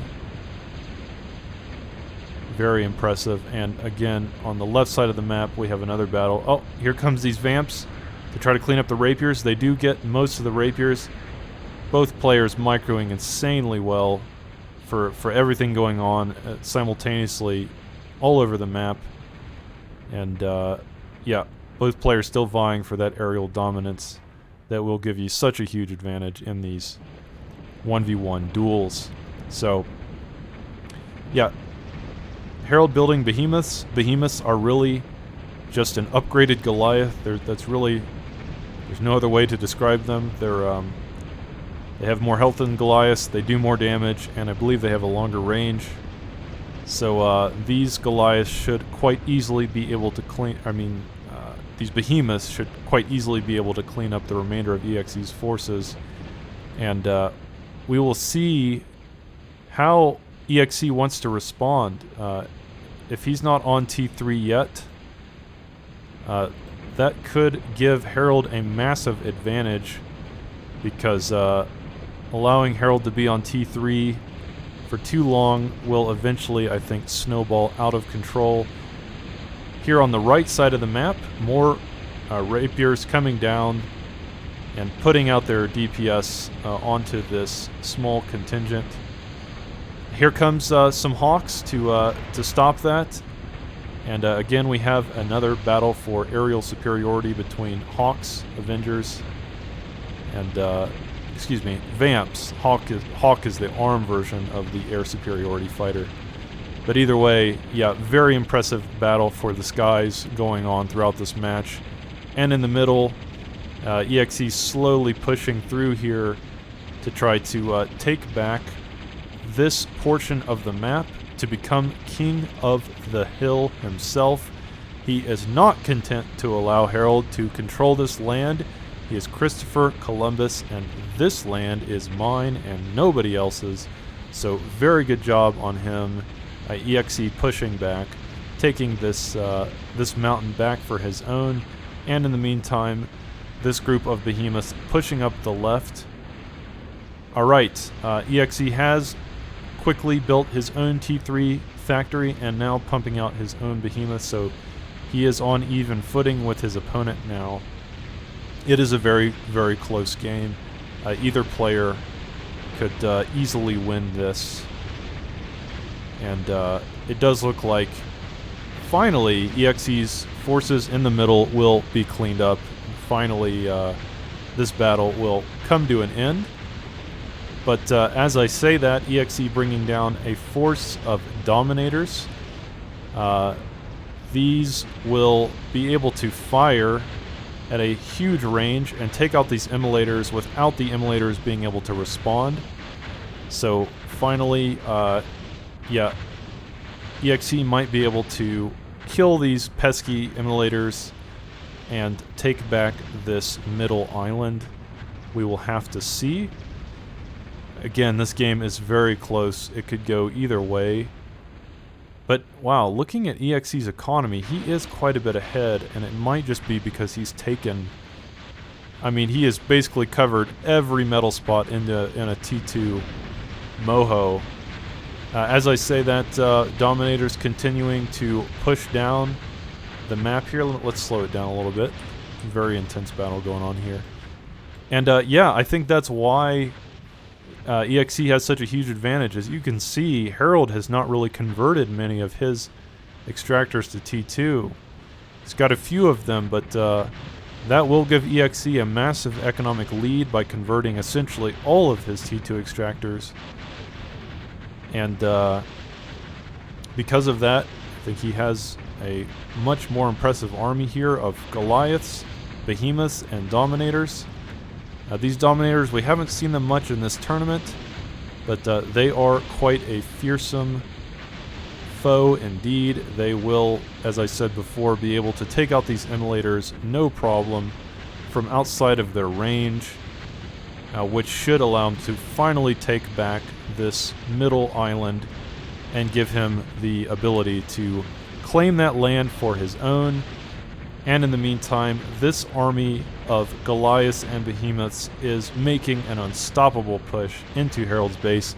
Very impressive. And again, on the left side of the map, we have another battle. Oh, here comes these Vamps to try to clean up the Rapiers. They do get most of the Rapiers. Both players microing insanely well for everything going on simultaneously all over the map. And yeah, both players still vying for that aerial dominance that will give you such a huge advantage in these 1v1 duels. So yeah, Harald building Behemoths. Behemoths are really just an upgraded Goliath. There's no other way to describe them. They have more health than Goliaths, they do more damage, and I believe they have a longer range. So these Goliaths should quite easily be able to these Behemoths should quite easily be able to clean up the remainder of EXE's forces. And we will see how EXE wants to respond. If he's not on T3 yet, that could give Harald a massive advantage, because allowing Harald to be on T3 for too long will eventually, I think, snowball out of control. Here on the right side of the map, more Rapiers coming down and putting out their DPS onto this small contingent. Here comes some Hawks to stop that. And again, we have another battle for aerial superiority between Hawks, Avengers, and excuse me, Vamps. Hawk is the ARM version of the air superiority fighter. But either way, yeah, very impressive battle for the skies going on throughout this match. And in the middle, EXE slowly pushing through here to try to take back this portion of the map to become king of the hill himself. He is not content to allow Harald to control this land. He is Christopher Columbus, and this land is mine and nobody else's. So very good job on him. EXE pushing back, taking this mountain back for his own, and in the meantime, this group of Behemoths pushing up the left. Alright, EXE has quickly built his own T3 factory and now pumping out his own Behemoth, so he is on even footing with his opponent now. It is a very, very close game. Either player could easily win this. And it does look like finally EXE's forces in the middle will be cleaned up. Finally, this battle will come to an end. But as I say that, EXE bringing down a force of Dominators. These will be able to fire at a huge range and take out these Immolators without the Immolators being able to respond. So finally, yeah, EXE might be able to kill these pesky immolators and take back this middle island. We will have to see. Again, this game is very close. It could go either way. But wow, looking at EXE's economy, he is quite a bit ahead, and it might just be because he's taken... I mean, he has basically covered every metal spot in a T2 moho. As I say that, Dominator's continuing to push down the map here. Let's slow it down a little bit. Very intense battle going on here. And yeah, I think that's why EXE has such a huge advantage. As you can see, Harald has not really converted many of his extractors to T2. He's got a few of them, but that will give EXE a massive economic lead by converting essentially all of his T2 extractors. And because of that, I think he has a much more impressive army here of Goliaths, Behemoths, and Dominators. These Dominators, we haven't seen them much in this tournament, but they are quite a fearsome foe indeed. They will, as I said before, be able to take out these immolators no problem from outside of their range, which should allow him to finally take back this middle island and give him the ability to claim that land for his own. And in the meantime, this army of Goliaths and Behemoths is making an unstoppable push into Harald's base.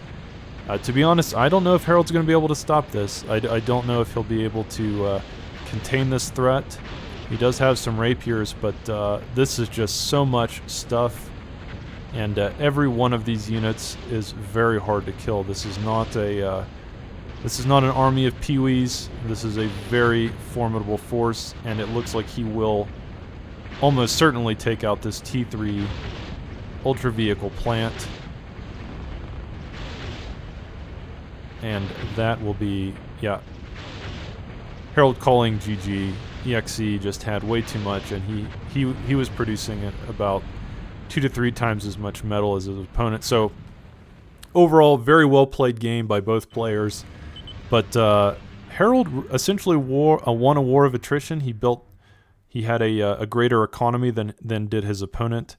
To be honest, I don't know if Harald's going to be able to stop this. I don't know if he'll be able to contain this threat. He does have some rapiers, but this is just so much stuff. And every one of these units is very hard to kill. This is not a... This is not an army of peewees. This is a very formidable force, and it looks like he will almost certainly take out this T3 Ultra Vehicle plant. And that will be, yeah. Harald calling GG. EXE just had way too much, and he was producing at about 2 to 3 times as much metal as his opponent. So overall, very well played game by both players. But Harald essentially won a war of attrition. He had a greater economy than did his opponent,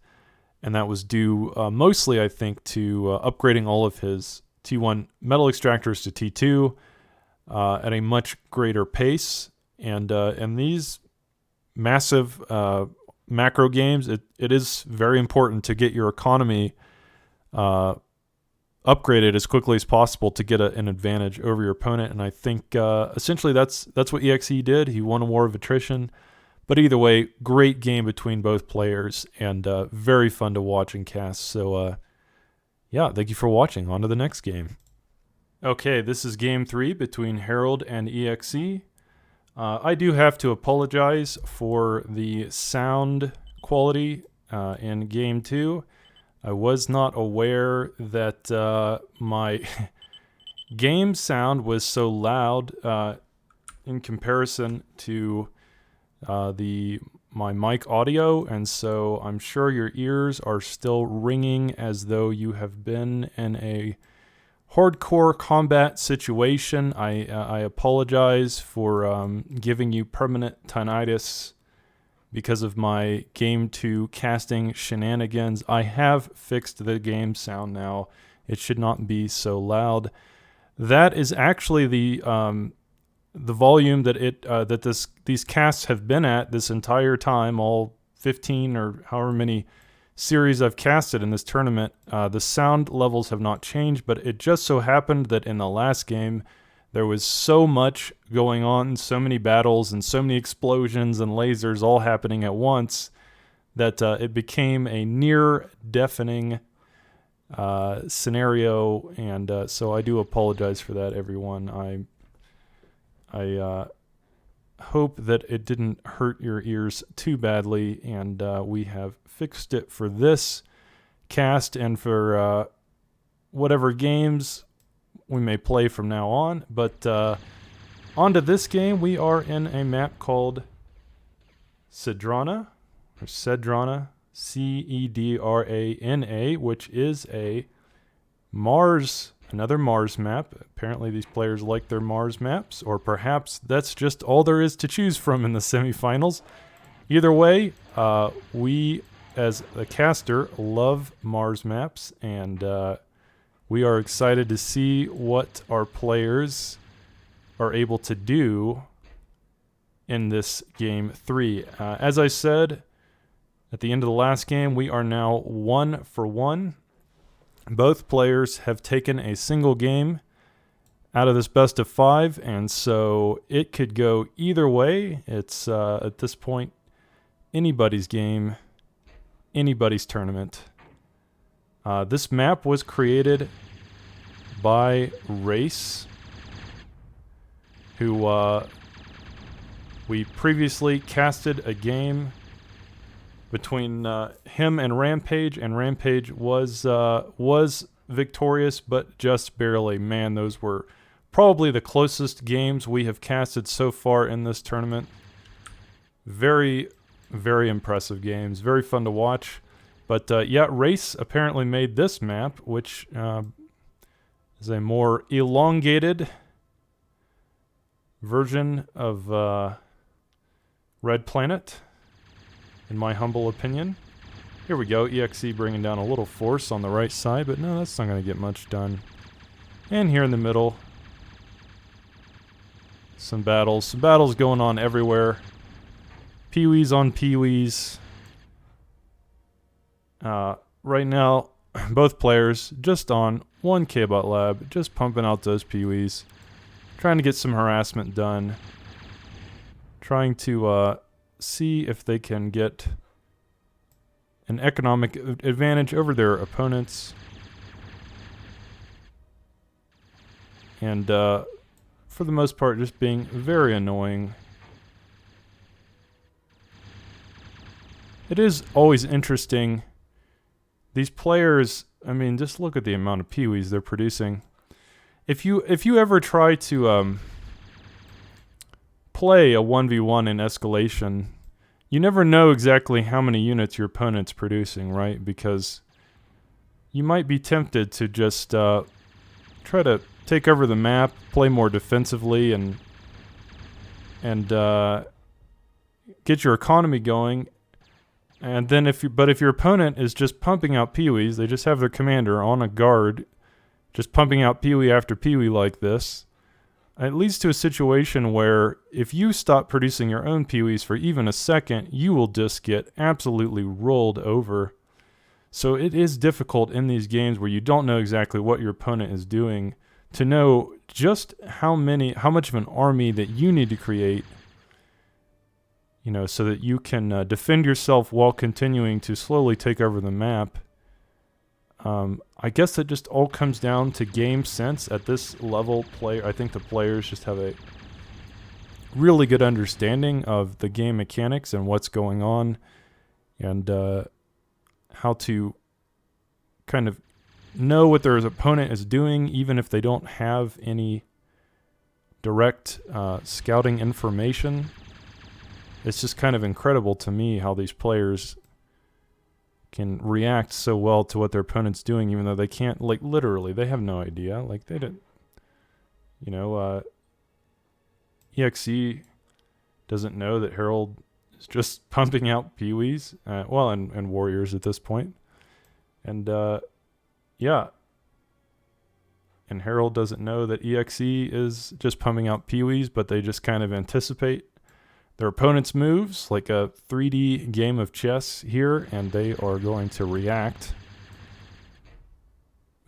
and that was due mostly, I think, to upgrading all of his T1 metal extractors to T2 at a much greater pace. And these massive macro games, it is very important to get your economy upgraded as quickly as possible to get an advantage over your opponent. And I think essentially that's what EXE did. He won a war of attrition. But either way, great game between both players, and very fun to watch and cast. So yeah, thank you for watching. On to the next game. Okay, this is game 3 between Harald and EXE. I do have to apologize for the sound quality in game 2. I was not aware that my game sound was so loud in comparison to my mic audio, and so I'm sure your ears are still ringing as though you have been in a hardcore combat situation. I apologize for giving you permanent tinnitus because of my game 2 casting shenanigans. I have fixed the game sound now. It should not be so loud. That is actually the volume that these casts have been at this entire time, all 15 or however many series I've casted in this tournament. The sound levels have not changed, but it just so happened that in the last game there was so much going on, so many battles and so many explosions and lasers all happening at once that it became a near deafening scenario, and so I do apologize for that, everyone. I hope that it didn't hurt your ears too badly, and we have fixed it for this cast and for whatever games we may play from now on. But on to this game. We are in a map called Cedrana, or Cedrana, Cedrana, which is a Mars Another Mars map. Apparently these players like their Mars maps, or perhaps that's just all there is to choose from in the semifinals. Either way, we as a caster love Mars maps, and we are excited to see what our players are able to do in this game 3. As I said at the end of the last game, we are now 1 for 1. Both players have taken a single game out of this best of 5, and so it could go either way. It's, at this point, anybody's game, anybody's tournament. This map was created by Race, who we previously casted a game between him and Rampage was victorious, but just barely. Man, those were probably the closest games we have casted so far in this tournament. Very, very impressive games. Very fun to watch. But yeah, Race apparently made this map, which is a more elongated version of Red Planet, in my humble opinion. Here we go, EXE bringing down a little force on the right side, but no, that's not going to get much done. And here in the middle, some battles going on everywhere. Peewees on Peewees. Right now, both players just on 1 K-Bot Lab, just pumping out those Peewees, trying to get some harassment done, trying to see if they can get an economic advantage over their opponents. And for the most part, just being very annoying. It is always interesting. These players, I mean, just look at the amount of Peewees they're producing. If you ever try to play a 1v1 in escalation, you never know exactly how many units your opponent's producing, right? Because you might be tempted to just try to take over the map, play more defensively, and get your economy going. And then if your opponent is just pumping out Peewees, they just have their commander on a guard, just pumping out Peewee after Peewee like this, it leads to a situation where if you stop producing your own Peewees for even a second, you will just get absolutely rolled over. So it is difficult in these games where you don't know exactly what your opponent is doing to know just how much of an army that you need to create, you know, so that you can defend yourself while continuing to slowly take over the map. I guess it just all comes down to game sense at this level. I think the players just have a really good understanding of the game mechanics and what's going on, and how to kind of know what their opponent is doing, even if they don't have any direct scouting information. It's just kind of incredible to me how these players can react so well to what their opponent's doing, even though they can't, like, literally, they have no idea. Like, they didn't, you know, EXE doesn't know that Harald is just pumping out Peewees, well, and Warriors at this point. And, yeah. And Harald doesn't know that EXE is just pumping out Peewees, but they just kind of anticipate their opponent's moves, like a 3D game of chess here, and they are going to react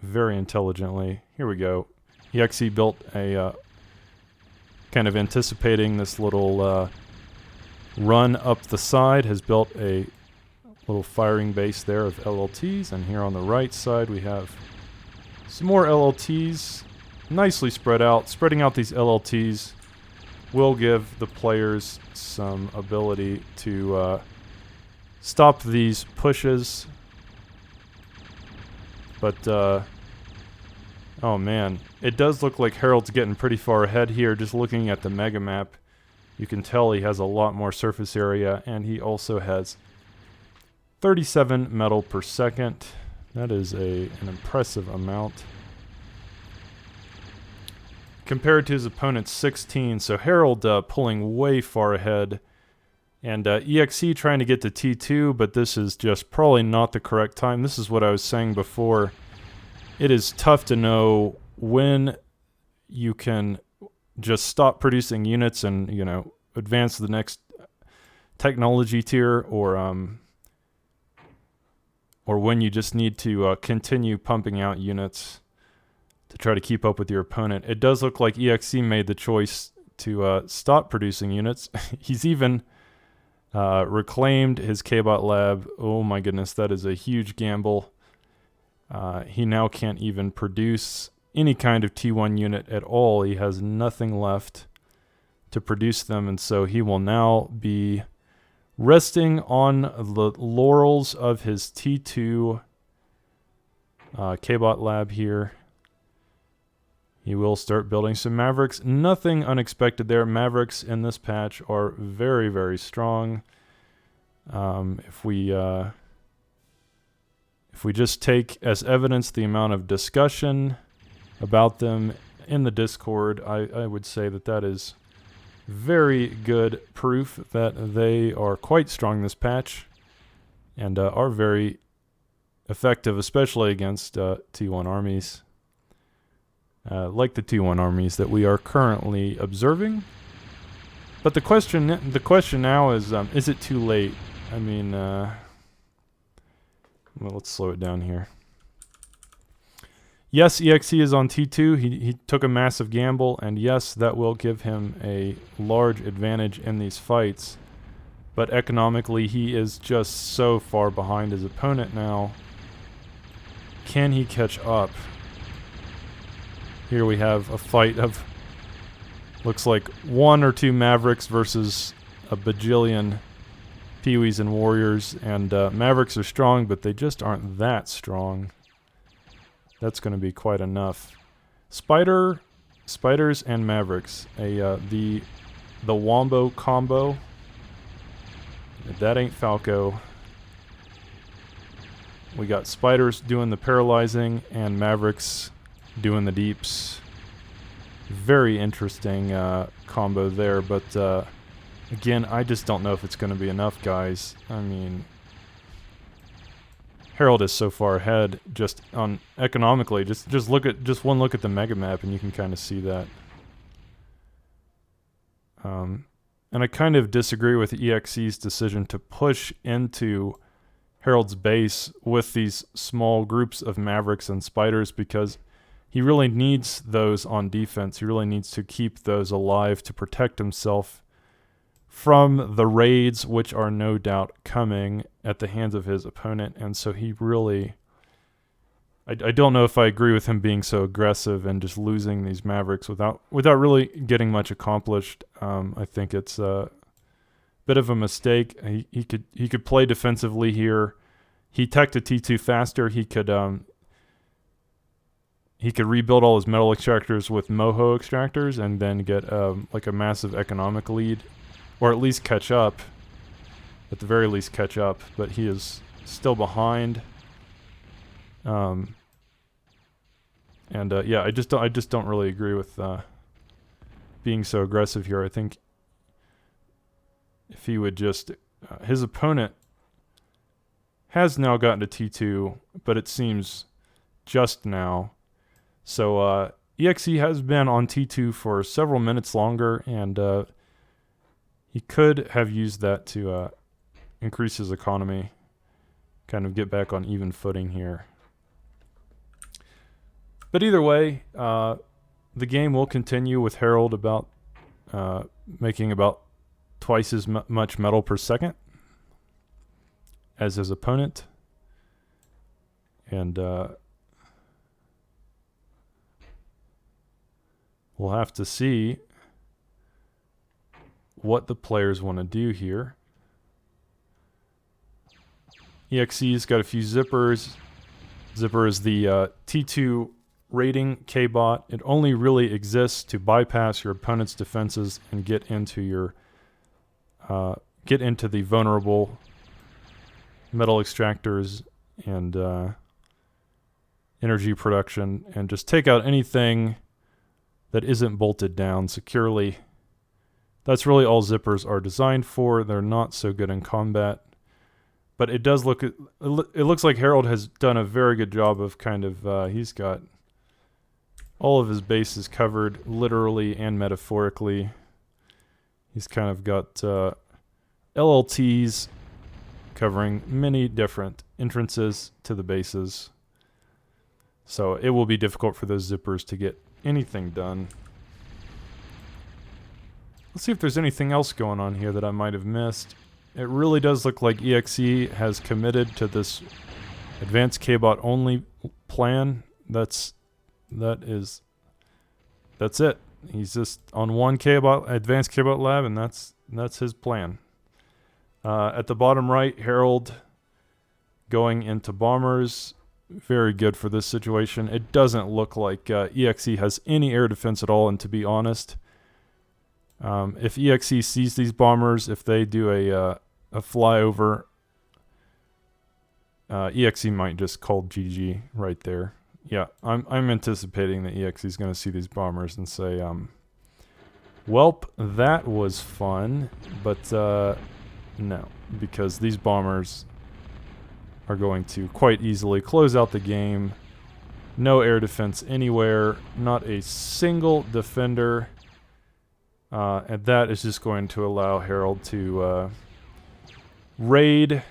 very intelligently. Here we go. EXE built a kind of anticipating this little run up the side, has built a little firing base there of LLTs, and here on the right side we have some more LLTs, nicely spread out. Spreading out these LLTs will give the players some ability to stop these pushes. But, oh man, it does look like Harald's getting pretty far ahead here. Just looking at the mega map, you can tell he has a lot more surface area, and he also has 37 metal per second. That is an impressive amount. compared to his opponent's 16. So Harald pulling way far ahead. And EXE trying to get to T2, but this is just probably not the correct time. This is what I was saying before. It is tough to know when you can just stop producing units and, you know, advance to the next technology tier, or when you just need to continue pumping out units to try to keep up with your opponent. It does look like EXE made the choice to stop producing units. He's even reclaimed his K-Bot lab. Oh my goodness, that is a huge gamble. He now can't even produce any kind of T1 unit at all. He has nothing left to produce them, and so he will now be resting on the laurels of his T2 K-Bot lab here. He will start building some Mavericks. Nothing unexpected there. Mavericks in this patch are very, very strong. If we just take as evidence the amount of discussion about them in the Discord, I would say that is very good proof that they are quite strong this patch and are very effective, especially against T1 armies. Like the T1 armies that we are currently observing. But the question now is it too late? I mean, well, let's slow it down here. Yes, EXE is on T2. He took a massive gamble, and yes, that will give him a large advantage in these fights. But economically, he is just so far behind his opponent now. Can he catch up? Here we have a fight of, looks like 1 or 2 Mavericks versus a bajillion Peewees and Warriors. And Mavericks are strong, but they just aren't that strong. That's going to be quite enough. Spiders and Mavericks. The Wombo combo. That ain't Falco. We got Spiders doing the paralyzing and Mavericks doing the deeps. Very interesting combo there, but again, I just don't know if it's going to be enough, guys. I mean, Harald is so far ahead just on economically. Just one look at the mega map and you can kind of see that. And I kind of disagree with EXE's decision to push into Harald's base with these small groups of Mavericks and Spiders, because he really needs those on defense. He really needs to keep those alive to protect himself from the raids, which are no doubt coming at the hands of his opponent. And so he really... I don't know if I agree with him being so aggressive and just losing these Mavericks without really getting much accomplished. I think it's a bit of a mistake. He could play defensively here. He teched a T2 faster. He could rebuild all his metal extractors with Moho extractors and then get like a massive economic lead, or at least catch up. At the very least, catch up. But he is still behind. Yeah, I just don't really agree with being so aggressive here. I think if he would just, his opponent has now gotten to T2, but it seems just now. So EXE has been on T2 for several minutes longer, and he could have used that to increase his economy, kind of get back on even footing here. But either way, the game will continue with Harald making about twice as much metal per second as his opponent. And we'll have to see what the players want to do here. EXE's got a few zippers. Zipper is the T2 rating K-bot. It only really exists to bypass your opponent's defenses and get into the vulnerable metal extractors and energy production, and just take out anything that isn't bolted down securely. That's really all zippers are designed for. They're not so good in combat. But it does look, it looks like Harald has done a very good job of kind of, he's got all of his bases covered, literally and metaphorically. He's kind of got LLTs covering many different entrances to the bases. So it will be difficult for those zippers to get anything done. Let's see if there's anything else going on here that I might have missed. It really does look like EXE has committed to this advanced KBot only plan. That's it. He's just on one advanced KBot lab, and that's his plan. At the bottom right, Harald going into bombers. Very good for this situation. It doesn't look like EXE has any air defense at all, and to be honest, if EXE sees these bombers, if they do a flyover, EXE might just call GG right there. Yeah, I'm anticipating that EXE is going to see these bombers and say, welp, that was fun, but no, because these bombers are going to quite easily close out the game. No air defense anywhere, not a single defender, and that is just going to allow Harald to raid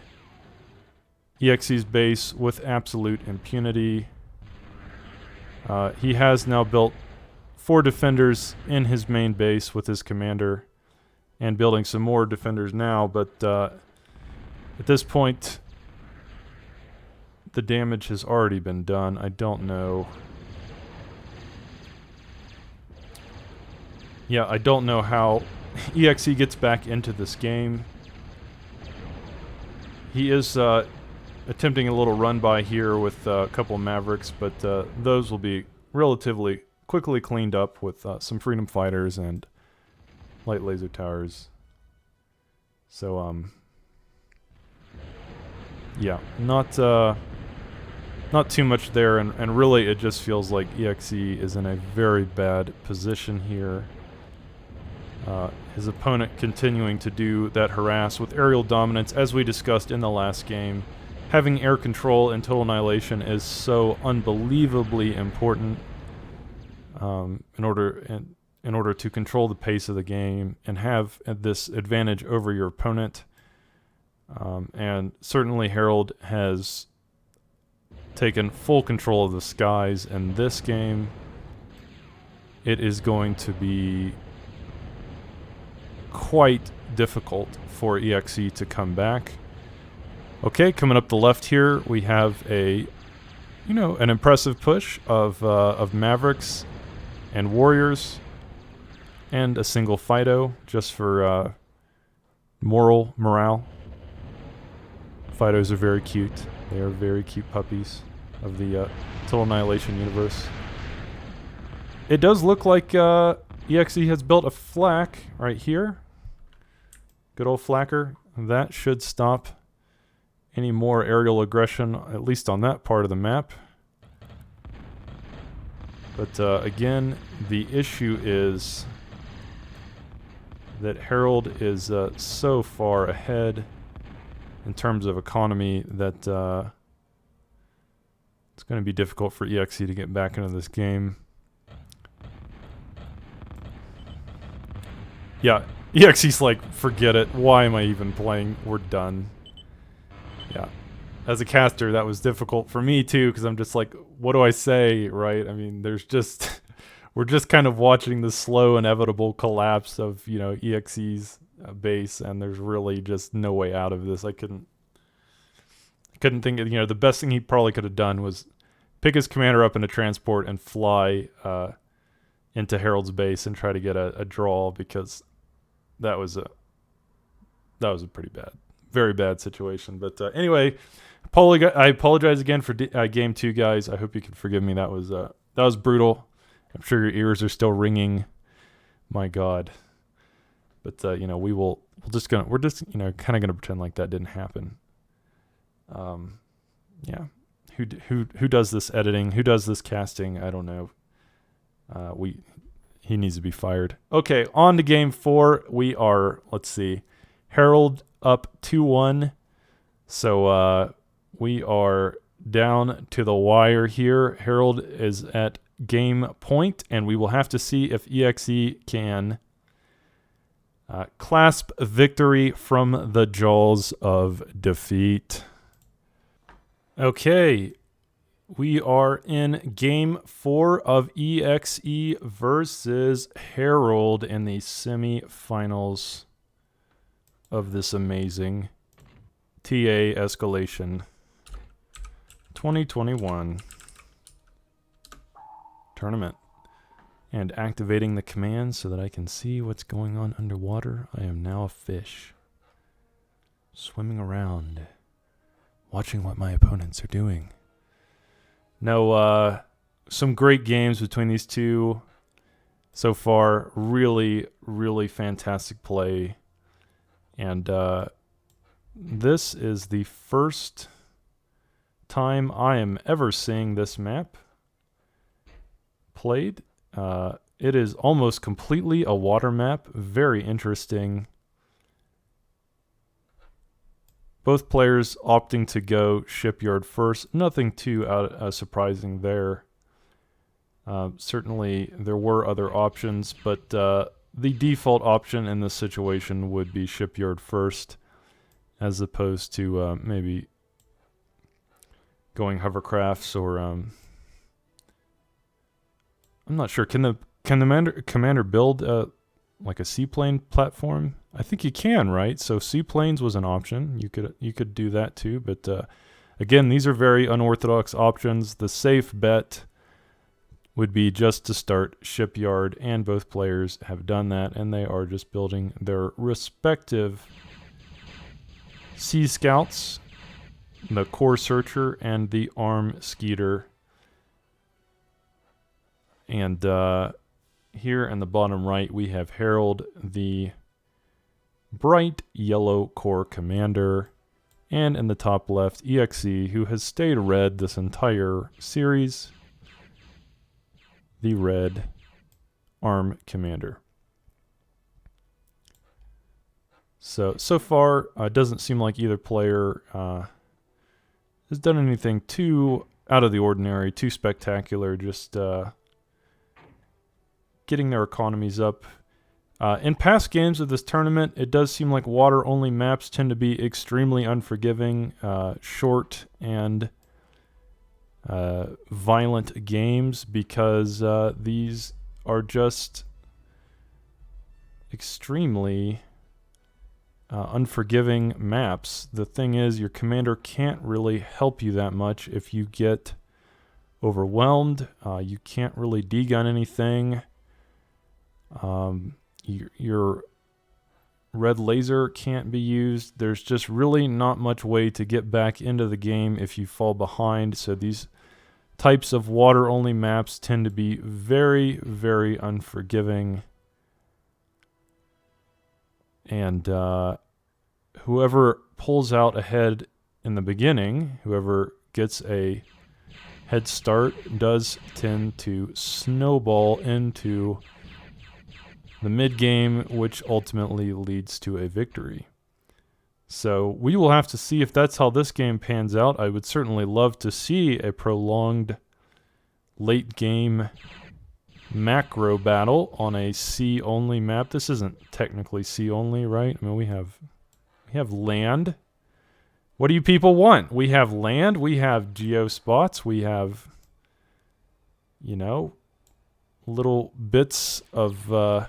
EXE's base with absolute impunity. He has now built 4 defenders in his main base with his commander, and building some more defenders now, but at this point, the damage has already been done. I don't know. Yeah, I don't know how EXE gets back into this game. He is attempting a little run by here with a couple of Mavericks, but those will be relatively quickly cleaned up with some Freedom Fighters and light laser towers. So, yeah, not too much there, and really it just feels like EXE is in a very bad position here. His opponent continuing to do that harass with aerial dominance, as we discussed in the last game. Having air control and total annihilation is so unbelievably important in order to control the pace of the game and have this advantage over your opponent. And certainly Harald has taken full control of the skies in this game. It is going to be quite difficult for EXE to come back. Okay, coming up the left here, we have an impressive push of Mavericks and Warriors, and a single Fido just for morale. Fidos are very cute. They are very cute puppies of the Total Annihilation universe. It does look like EXE has built a flak right here. Good old flacker. That should stop any more aerial aggression, at least on that part of the map. But again, the issue is that Harald is so far ahead in terms of economy that it's going to be difficult for EXE to get back into this game. Yeah, EXE's like, forget it. Why am I even playing? We're done. Yeah. As a caster, that was difficult for me too, because I'm just like, what do I say, right? I mean, there's just... we're just kind of watching the slow, inevitable collapse of, EXE's base, and there's really just no way out of this. I couldn't think of, the best thing he probably could have done was pick his commander up in a transport and fly into Harald's base and try to get a draw, because that was a pretty bad, very bad situation. But anyway, I apologize again for game 2, guys. I hope you can forgive me. That was brutal. I'm sure your ears are still ringing. My God. But we're just kind of gonna pretend like that didn't happen. Yeah. Who does this editing? Who does this casting? I don't know. He needs to be fired. Okay, on to game 4. We are, let's see, Harald up 2-1. So we are down to the wire here. Harald is at game point, and we will have to see if EXE can clasp victory from the jaws of defeat. Okay, we are in game 4 of EXE versus Harald in the semi-finals of this amazing TA Escalation 2021 tournament. And activating the command so that I can see what's going on underwater. I am now a fish, swimming around, watching what my opponents are doing. No, some great games between these two so far. Really, really fantastic play. And this is the first time I am ever seeing this map played. It is almost completely a water map. Very interesting. Both players opting to go shipyard first. Nothing too surprising there. Certainly there were other options, but the default option in this situation would be shipyard first, as opposed to maybe going hovercrafts or I'm not sure. Can the commander build like a seaplane platform? I think you can, right? So seaplanes was an option. You could do that too. But again, these are very unorthodox options. The safe bet would be just to start shipyard, and both players have done that, and they are just building their respective Sea Scouts, the Core Searcher, and the Arm Skeeter. And here in the bottom right, we have Harald, the bright yellow core commander. And in the top left, EXE, who has stayed red this entire series, the red arm commander. So far, it doesn't seem like either player has done anything too out of the ordinary, too spectacular, just getting their economies up. In past games of this tournament, it does seem like water-only maps tend to be extremely unforgiving, short and violent games, because these are just extremely unforgiving maps. The thing is, your commander can't really help you that much if you get overwhelmed. You can't really degun anything. Your red laser can't be used. There's just really not much way to get back into the game if you fall behind. So these types of water-only maps tend to be very, very unforgiving. And whoever pulls out ahead in the beginning, whoever gets a head start, does tend to snowball into the mid-game, which ultimately leads to a victory. So we will have to see if that's how this game pans out. I would certainly love to see a prolonged late-game macro battle on a sea-only map. This isn't technically sea-only, right? I mean, we have land. What do you people want? We have land. We have geo spots. We have, you know, little bits of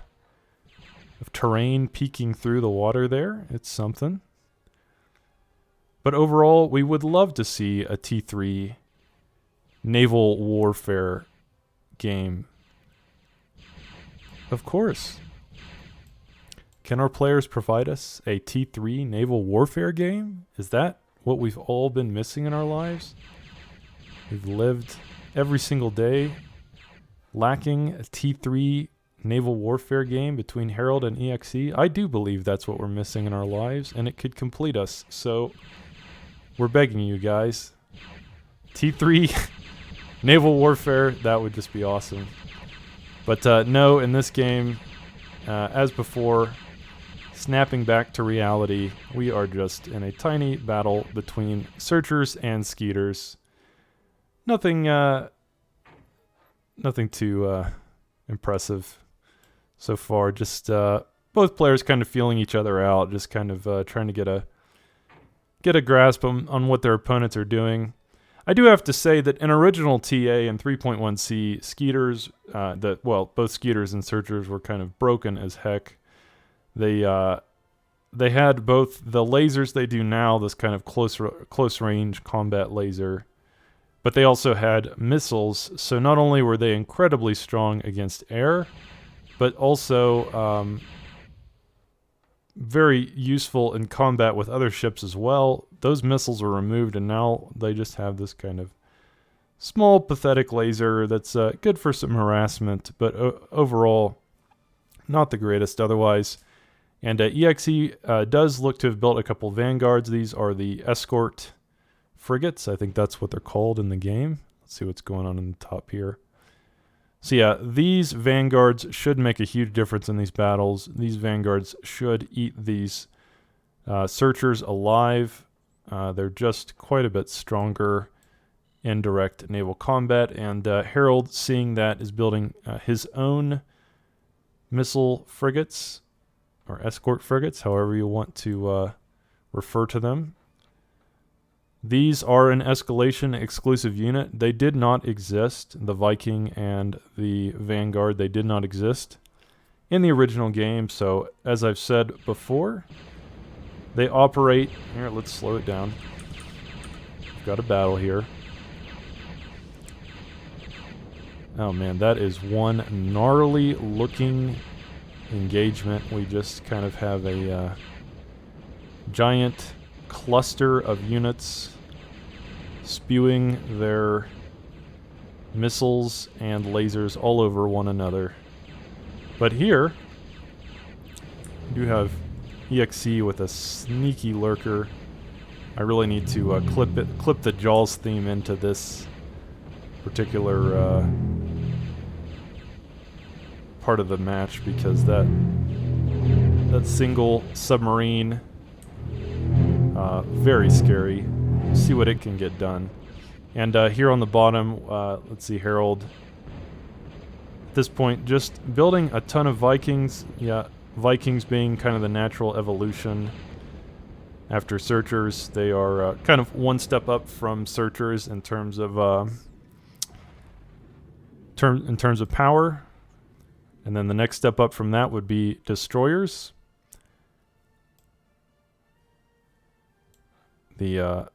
terrain peeking through the water there. It's something. But overall, we would love to see a T3 naval warfare game. Of course. Can our players provide us a T3 naval warfare game? Is that what we've all been missing in our lives? We've lived every single day lacking a T3 naval warfare game between Harald and EXE. I do believe that's what we're missing in our lives, and it could complete us. So we're begging you guys. T3 naval warfare, that would just be awesome. But no, in this game, as before, snapping back to reality, we are just in a tiny battle between searchers and skeeters. Nothing too impressive so far. Just both players kind of feeling each other out, just kind of trying to get a grasp on what their opponents are doing. I do have to say that in original TA and 3.1c, skeeters, both skeeters and searchers were kind of broken as heck. They had both the lasers they do now, this kind of close range combat laser, but they also had missiles. So not only were they incredibly strong against air, but also very useful in combat with other ships as well. Those missiles were removed, and now they just have this kind of small, pathetic laser that's good for some harassment, but overall, not the greatest otherwise. And EXE does look to have built a couple vanguards. These are the escort frigates. I think that's what they're called in the game. Let's see what's going on in the top here. So yeah, these vanguards should make a huge difference in these battles. These vanguards should eat these searchers alive. They're just quite a bit stronger in direct naval combat. And Harald, seeing that, is building his own missile frigates, or escort frigates, however you want to refer to them. These are an escalation exclusive unit. They did not exist. The Viking and the Vanguard, they did not exist in the original game. So as I've said before, they operate... Here, let's slow it down. We've got a battle here. Oh man, that is one gnarly looking engagement. We just kind of have a giant cluster of units spewing their missiles and lasers all over one another. But here, we do have EXE with a sneaky lurker. I really need to clip the Jaws theme into this particular part of the match, because that single submarine, very scary. See what it can get done. And here on the bottom, let's see, Harald, at this point, just building a ton of Vikings. Yeah, Vikings being kind of the natural evolution after searchers. They are kind of one step up from searchers in terms of power. And then the next step up from that would be destroyers. The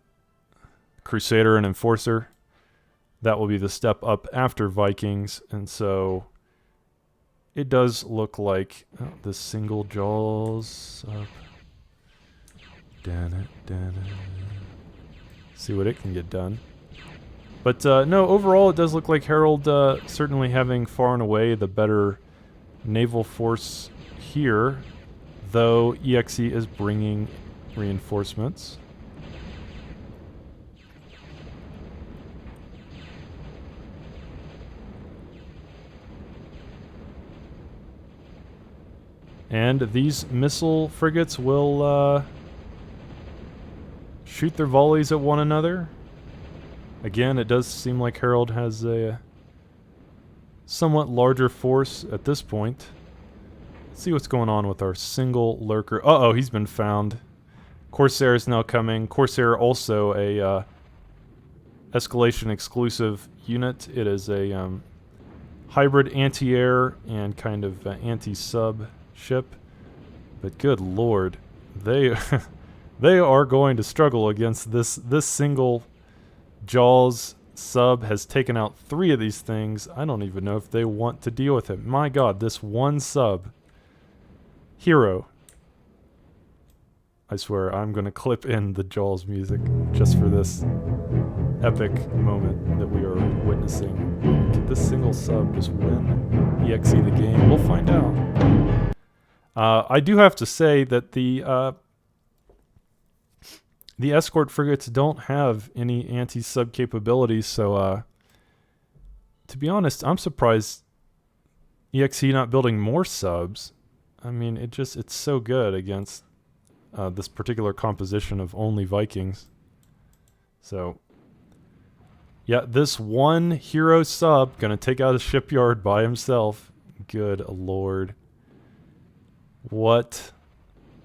Crusader and Enforcer. That will be the step up after Vikings. And so it does look like this single Jaws up. See what it can get done. But no, overall it does look like Harald certainly having far and away the better naval force here, though EXE is bringing reinforcements. And these missile frigates will shoot their volleys at one another. Again, it does seem like Harald has a somewhat larger force at this point. Let's see what's going on with our single lurker. Uh-oh, he's been found. Corsair is now coming. Corsair also a escalation exclusive unit. It is a hybrid anti-air and kind of anti-sub ship. But good lord, they they are going to struggle against this single Jaws sub. Has taken out 3 of these things. I don't even know if they want to deal with it. My god, this one sub hero. I swear I'm going to clip in the Jaws music just for this epic moment that we are witnessing. Did this single sub just win EXE the game? We'll find out. I do have to say that the escort frigates don't have any anti-sub capabilities, so to be honest, I'm surprised EXE not building more subs. I mean, it's so good against this particular composition of only Vikings. So, yeah, this one hero sub gonna take out a shipyard by himself. Good lord. What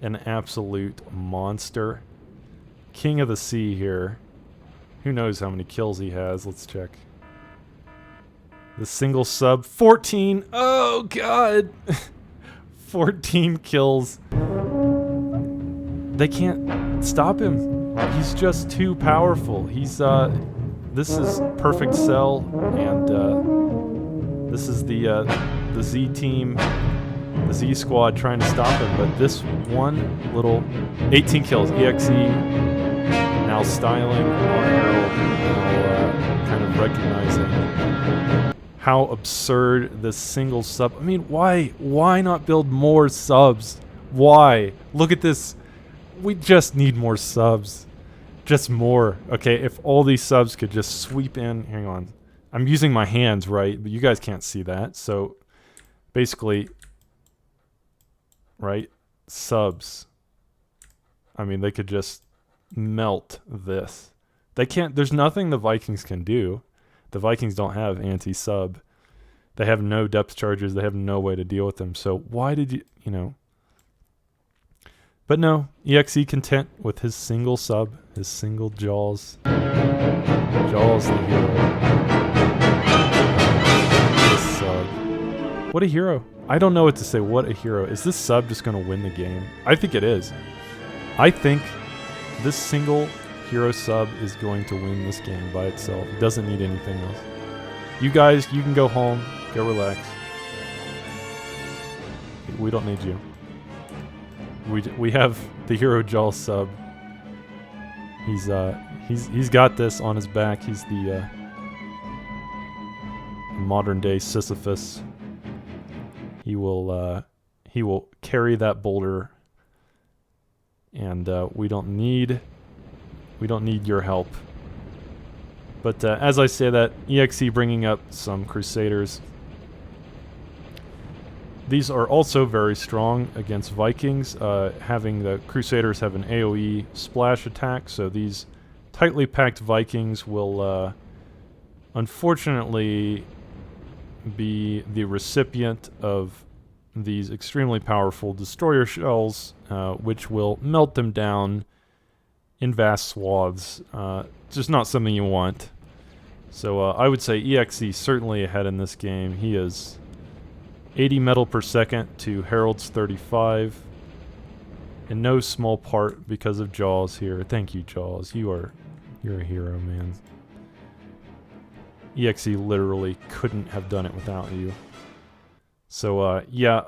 an absolute monster. King of the Sea here. Who knows how many kills he has? Let's check. The single sub, 14. Oh, God. 14 kills. They can't stop him. He's just too powerful. He's, this is perfect cell, and, this is the Z team, the Z squad trying to stop him, but this one little 18 kills. EXE now styling on Harald, kind of recognizing how absurd this single sub. I mean, why not build more subs? Why? Look at this. We just need more subs. Just more. Okay, if all these subs could just sweep in. Hang on. I'm using my hands, right? But you guys can't see that. So basically, right? Subs. I mean, they could just melt this. They can't. There's nothing the Vikings can do. The Vikings don't have anti-sub. They have no depth charges. They have no way to deal with them. So why did you know? But no, EXE content with his single sub, his single Jaws. Jaws the hero. This sub. What a hero. I don't know what to say. What a hero. Is this sub just going to win the game? I think it is. I think this single hero sub is going to win this game by itself. It doesn't need anything else. You guys, you can go home. Go relax. We don't need you. We have the hero Jaws sub. He's got this on his back. He's the modern day Sisyphus. He will carry that boulder, and we don't need your help. But as I say that, EXE bringing up some Crusaders. These are also very strong against Vikings, having the Crusaders have an AoE splash attack, so these tightly packed Vikings will unfortunately be the recipient of these extremely powerful destroyer shells, which will melt them down in vast swaths. Just not something you want. So I would say EXE certainly ahead in this game. He is 80 metal per second to Harald's 35. In no small part because of Jaws here. Thank you, Jaws. You're a hero, man. EXE literally couldn't have done it without you. So, yeah,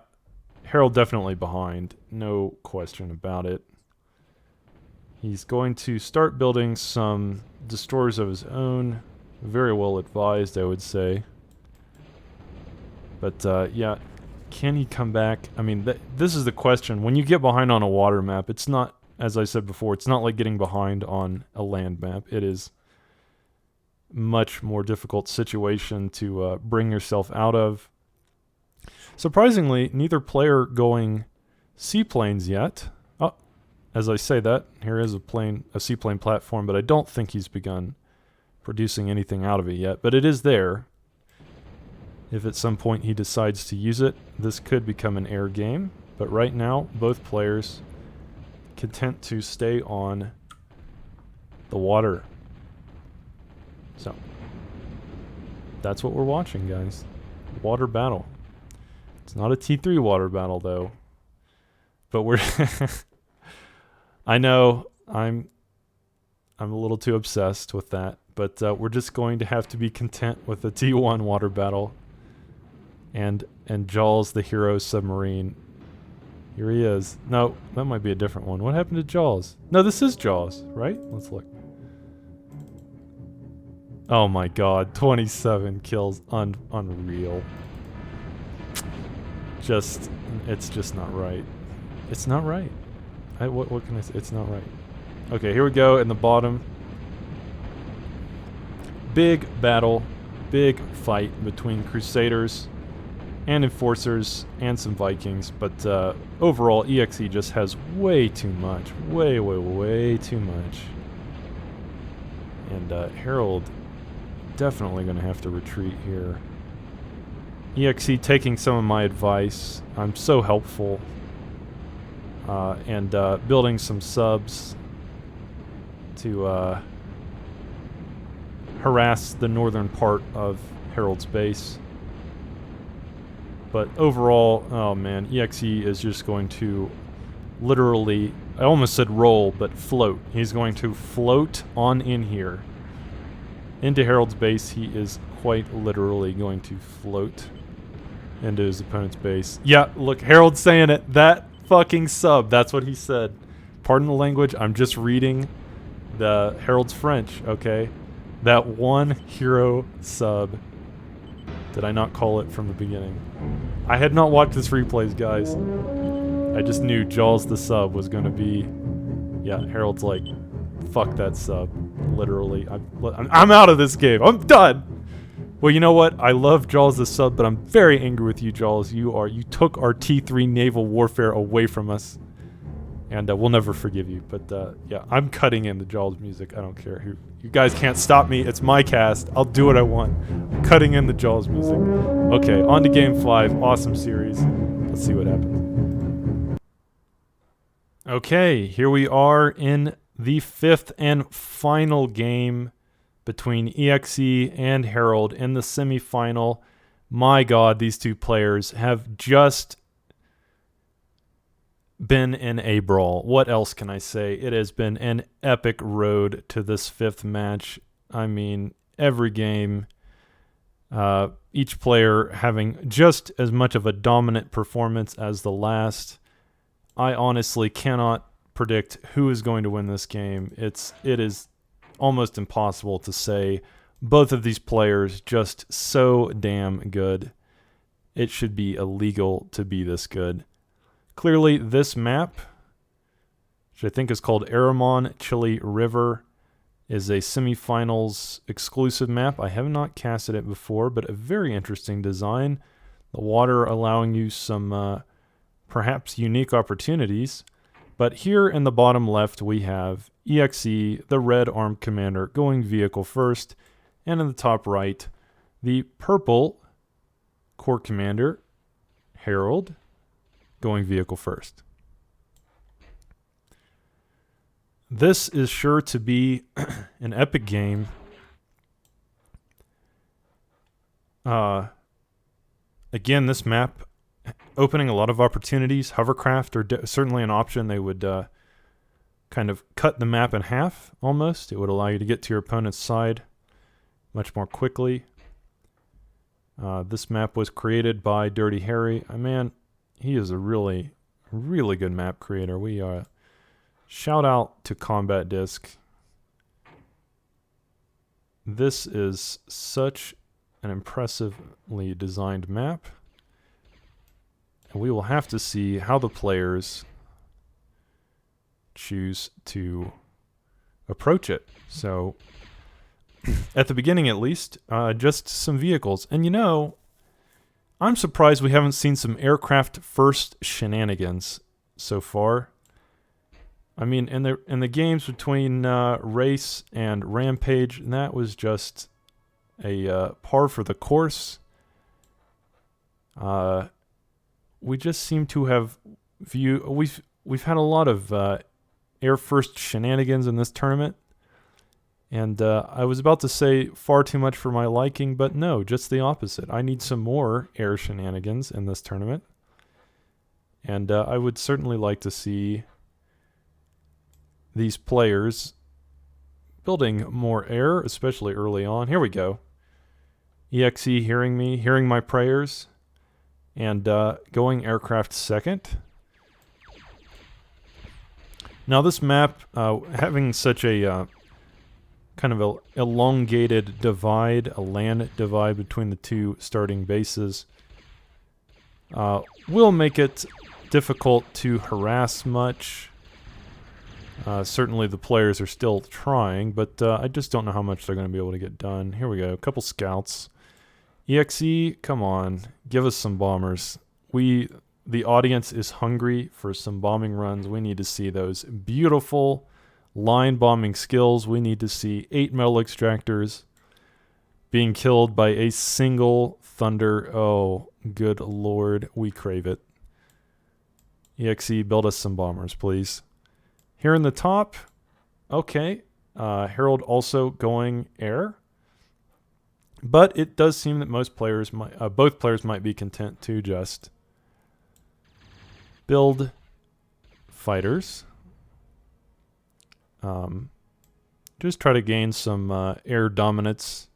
Harald definitely behind. No question about it. He's going to start building some destroyers of his own. Very well advised, I would say. But, yeah, can he come back? I mean, this is the question. When you get behind on a water map, it's not, as I said before, it's not like getting behind on a land map. It is much more difficult situation to bring yourself out of. Surprisingly, neither player going seaplanes yet. Oh, as I say that, here is a seaplane platform, but I don't think he's begun producing anything out of it yet. But it is there. If at some point he decides to use it, this could become an air game. But right now, both players content to stay on the water. So, that's what we're watching, guys. Water battle. It's not a T3 water battle, though. But we're... I know, I'm a little too obsessed with that. But we're just going to have to be content with a T1 water battle. And Jaws, the hero submarine. Here he is. No, that might be a different one. What happened to Jaws? No, this is Jaws, right? Let's look. Oh my god, 27 kills. Unreal. It's just not right. It's not right. What can I say? It's not right. Okay, here we go in the bottom. Big battle. Big fight between Crusaders and Enforcers, and some Vikings, but overall, EXE just has way too much. Way too much. And Harald definitely going to have to retreat here. EXE taking some of my advice. I'm so helpful. And building some subs to harass the northern part of Harald's base. But overall, oh man, EXE is just going to literally, I almost said roll, but float. He's going to float on in here. Into Harald's base, he is quite literally going to float into his opponent's base. Yeah, look, Harald's saying it. That fucking sub, that's what he said. Pardon the language, I'm just reading the Harald's French, okay? That one hero sub. Did I not call it from the beginning? I had not watched this replays, guys. I just knew Jaws the sub was going to be... Yeah, Harald's like, fuck that sub. Literally. I'm out of this game. I'm done! Well, you know what? I love Jaws the sub, but I'm very angry with you, Jaws. You took our T3 naval warfare away from us. And we'll never forgive you. But yeah, I'm cutting in the Jaws music. I don't care who. You guys can't stop me. It's my cast. I'll do what I want. I'm cutting in the Jaws music. Okay, on to game 5. Awesome series. Let's see what happens. Okay, here we are in the 5th and final game between EXE and Harald in the semifinal. My God, these two players have just been in a brawl. What else can I say? It has been an epic road to this 5th match. I mean, every game, each player having just as much of a dominant performance as the last. I honestly cannot predict who is going to win this game. It is almost impossible to say. Both of these players just so damn good. It should be illegal to be this good. Clearly, this map, which I think is called Aramon Chili River, is a semifinals exclusive map. I have not casted it before, but a very interesting design. The water allowing you some perhaps unique opportunities. But here in the bottom left, we have EXE, the red armed commander, going vehicle first. And in the top right, the purple corps commander, Harald, going vehicle first. This is sure to be an epic game. Again, this map opening a lot of opportunities. Hovercraft are certainly an option. They would kind of cut the map in half almost. It would allow you to get to your opponent's side much more quickly. This map was created by Dirty Harry. Man, he is a really, really good map creator. We shout out to Combat Disc. This is such an impressively designed map. And we will have to see how the players choose to approach it. So, at the beginning at least, just some vehicles. And you know, I'm surprised we haven't seen some aircraft first shenanigans so far. I mean, in the games between Race and Rampage, that was just a par for the course. We just seem to have we've had a lot of air first shenanigans in this tournament. And I was about to say far too much for my liking, but no, just the opposite. I need some more air shenanigans in this tournament. And I would certainly like to see these players building more air, especially early on. Here we go. EXE hearing me, hearing my prayers, and going aircraft second. Now this map, having such a kind of a elongated divide, a land divide between the two starting bases, will make it difficult to harass much. Certainly the players are still trying, but I just don't know how much they're going to be able to get done. Here we go, a couple scouts. EXE, come on, give us some bombers. The audience is hungry for some bombing runs. We need to see those beautiful line bombing skills. We need to see 8 metal extractors being killed by a single thunder. Oh, good lord, we crave it. EXE, build us some bombers, please. Here in the top, okay, Harald also going air. But it does seem that both players might be content to just build fighters. Just try to gain some air dominance.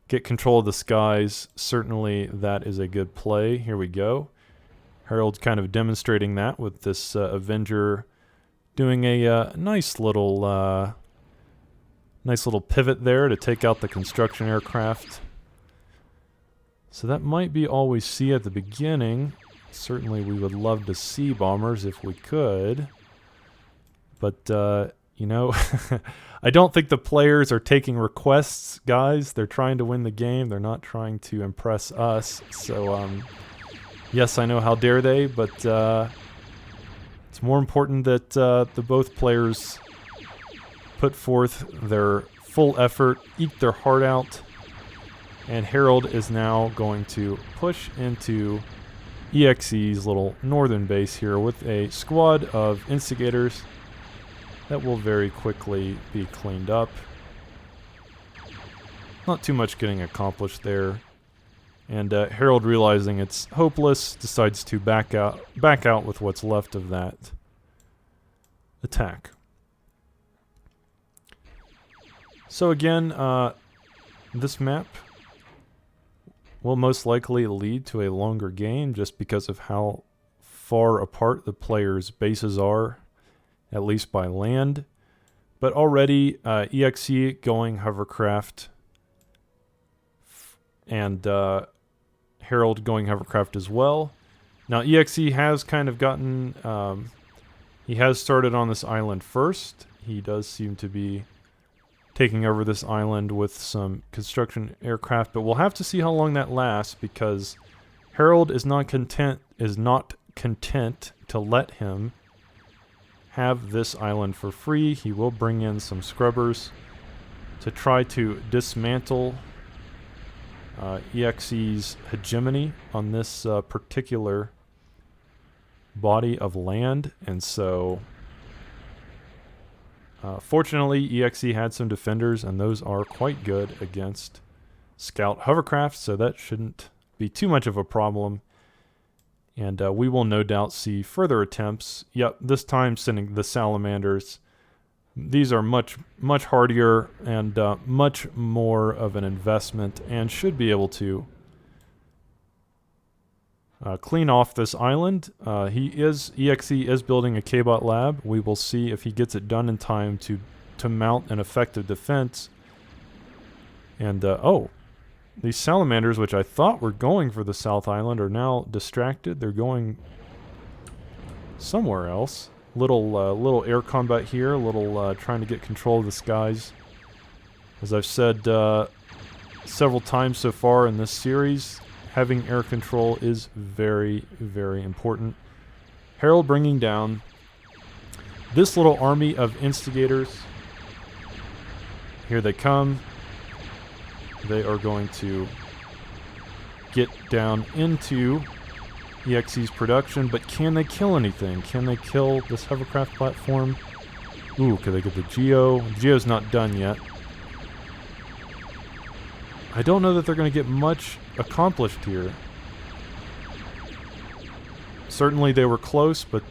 Get control of the skies. Certainly that is a good play. Here we go. Harald's kind of demonstrating that with this Avenger doing a nice little pivot there to take out the construction aircraft. So that might be all we see at the beginning. Certainly we would love to see bombers if we could. But, you know, I don't think the players are taking requests, guys. They're trying to win the game. They're not trying to impress us. So, yes, I know, how dare they, but it's more important that the both players put forth their full effort, eat their heart out, and Harald is now going to push into EXE's little northern base here with a squad of instigators that will very quickly be cleaned up. Not too much getting accomplished there. And Harald, realizing it's hopeless, decides to back out with what's left of that attack. So again, this map will most likely lead to a longer game just because of how far apart the players' bases are, at least by land. But already EXE going hovercraft and Harald going hovercraft as well. Now EXE has kind of gotten, he has started on this island first. He does seem to be taking over this island with some construction aircraft, but we'll have to see how long that lasts because Harald is not content to let him have this island for free. He will bring in some scrubbers to try to dismantle EXE's hegemony on this particular body of land, and so fortunately, EXE had some defenders, and those are quite good against scout hovercraft, so that shouldn't be too much of a problem. And we will no doubt see further attempts. Yep, this time sending the salamanders. These are much hardier and much more of an investment, and should be able to clean off this island. EXE is building a K-bot lab. We will see if he gets it done in time to mount an effective defense. And oh, these salamanders, which I thought were going for the South Island, are now distracted. They're going somewhere else. Little air combat here. Little trying to get control of the skies. As I've said several times so far in this series, having air control is very, very important. Harald bringing down this little army of instigators. Here they come. They are going to get down into EXE's production, but can they kill anything? Can they kill this hovercraft platform? Ooh, can they get the Geo? Geo's not done yet. I don't know that they're going to get much accomplished here. Certainly they were close, but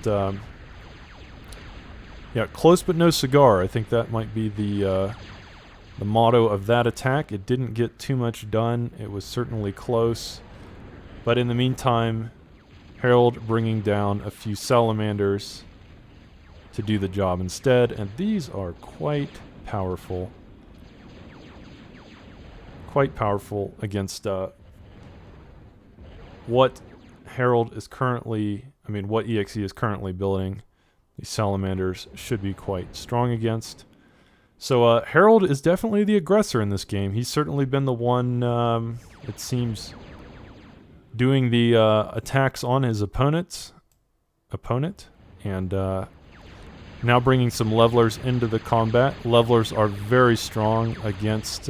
yeah, close but no cigar. I think that might be the motto of that attack. It didn't get too much done. It was certainly close. But in the meantime, Harald bringing down a few salamanders to do the job instead, and these are quite powerful. Quite powerful against what Harald is currently, what EXE is currently building. These salamanders should be quite strong against. So Harald is definitely the aggressor in this game. He's certainly been the one, it seems, doing the attacks on his opponent, and now bringing some levelers into the combat. Levelers are very strong against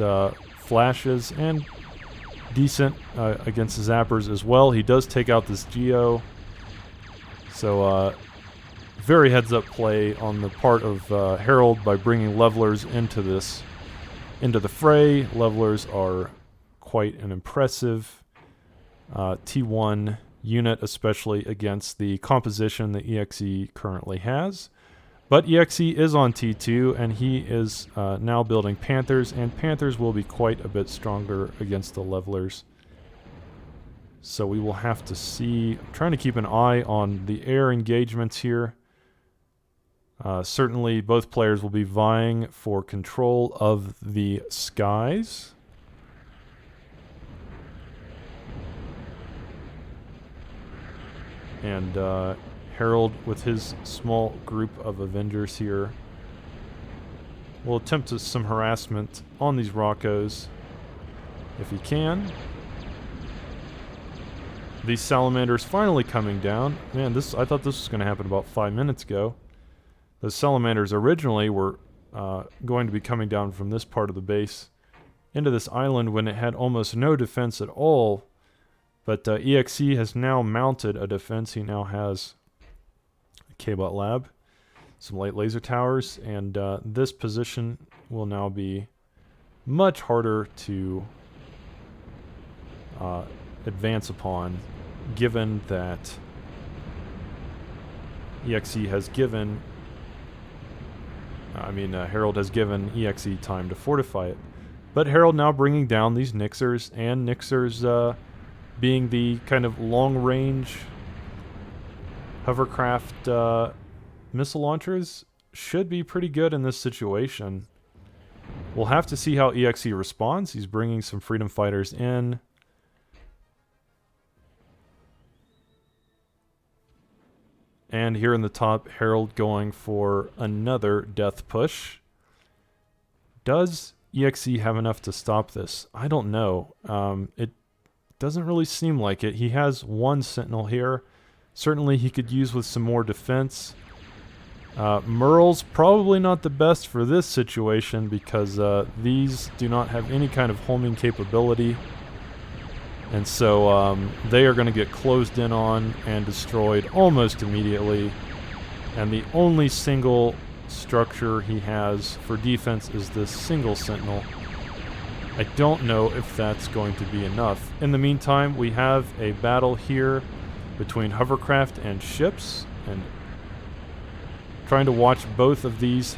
flashes and decent against zappers as well. He does take out this Geo, so very heads-up play on the part of Harald by bringing levelers into the fray. Levelers are quite an impressive T1 unit, especially against the composition that EXE currently has. But EXE is on T2, and he is now building Panthers, and Panthers will be quite a bit stronger against the levelers. So we will have to see. I'm trying to keep an eye on the air engagements here. Certainly both players will be vying for control of the skies. And Harald, with his small group of Avengers here, will attempt some harassment on these Rockos if he can. These Salamanders finally coming down. Man, I thought this was going to happen about 5 minutes ago. The Salamanders originally were going to be coming down from this part of the base into this island when it had almost no defense at all. But EXE has now mounted a defense. He now has a K-Bot lab, some light laser towers, and this position will now be much harder to advance upon, given that EXE has given... Harald has given EXE time to fortify it. But Harald now bringing down these Nixers, and Nixers being the kind of long-range hovercraft missile launchers should be pretty good in this situation. We'll have to see how EXE responds. He's bringing some freedom fighters in. And here in the top, Harald going for another death push. Does EXE have enough to stop this? I don't know. It doesn't really seem like it. He has one Sentinel here. Certainly he could use with some more defense. Merle's probably not the best for this situation because these do not have any kind of homing capability. And so they are going to get closed in on and destroyed almost immediately. And the only single structure he has for defense is this single Sentinel. I don't know if that's going to be enough. In the meantime, we have a battle here between hovercraft and ships. And trying to watch both of these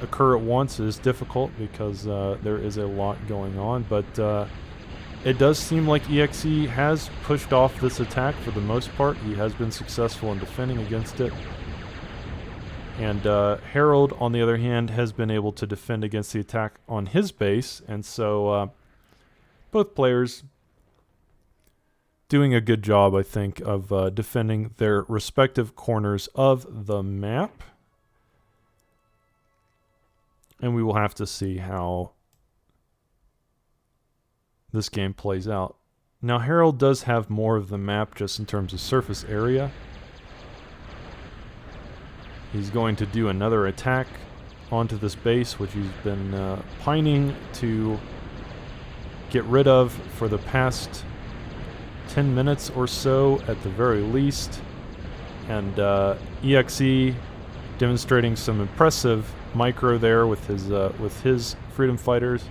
occur at once is difficult because there is a lot going on. But it does seem like EXE has pushed off this attack for the most part. He has been successful in defending against it. And Harald, on the other hand, has been able to defend against the attack on his base. And so both players doing a good job, I think, of defending their respective corners of the map. And we will have to see how this game plays out. Now, Harald does have more of the map just in terms of surface area. He's going to do another attack onto this base, which he's been pining to get rid of for the past 10 minutes or so at the very least. And EXE demonstrating some impressive micro there with his freedom fighters.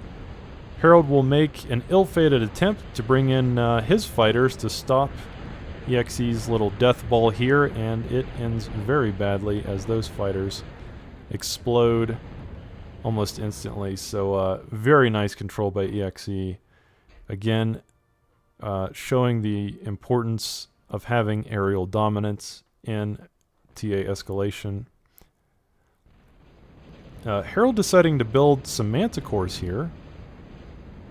Harald will make an ill-fated attempt to bring in his fighters to stop EXE's little death ball here, and it ends very badly as those fighters explode almost instantly. So very nice control by EXE. Again, showing the importance of having aerial dominance in TA escalation. Harald deciding to build some Manticores here.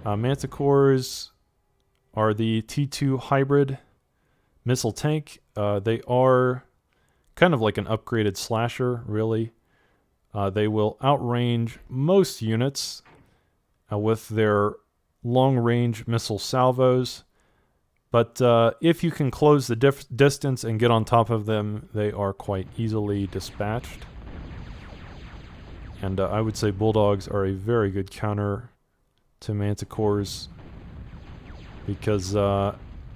Manticores are the T2 hybrid missile tank. They are kind of like an upgraded slasher, really. They will outrange most units with their long-range missile salvos. But if you can close the distance and get on top of them, they are quite easily dispatched. And I would say Bulldogs are a very good counter to Manticores, because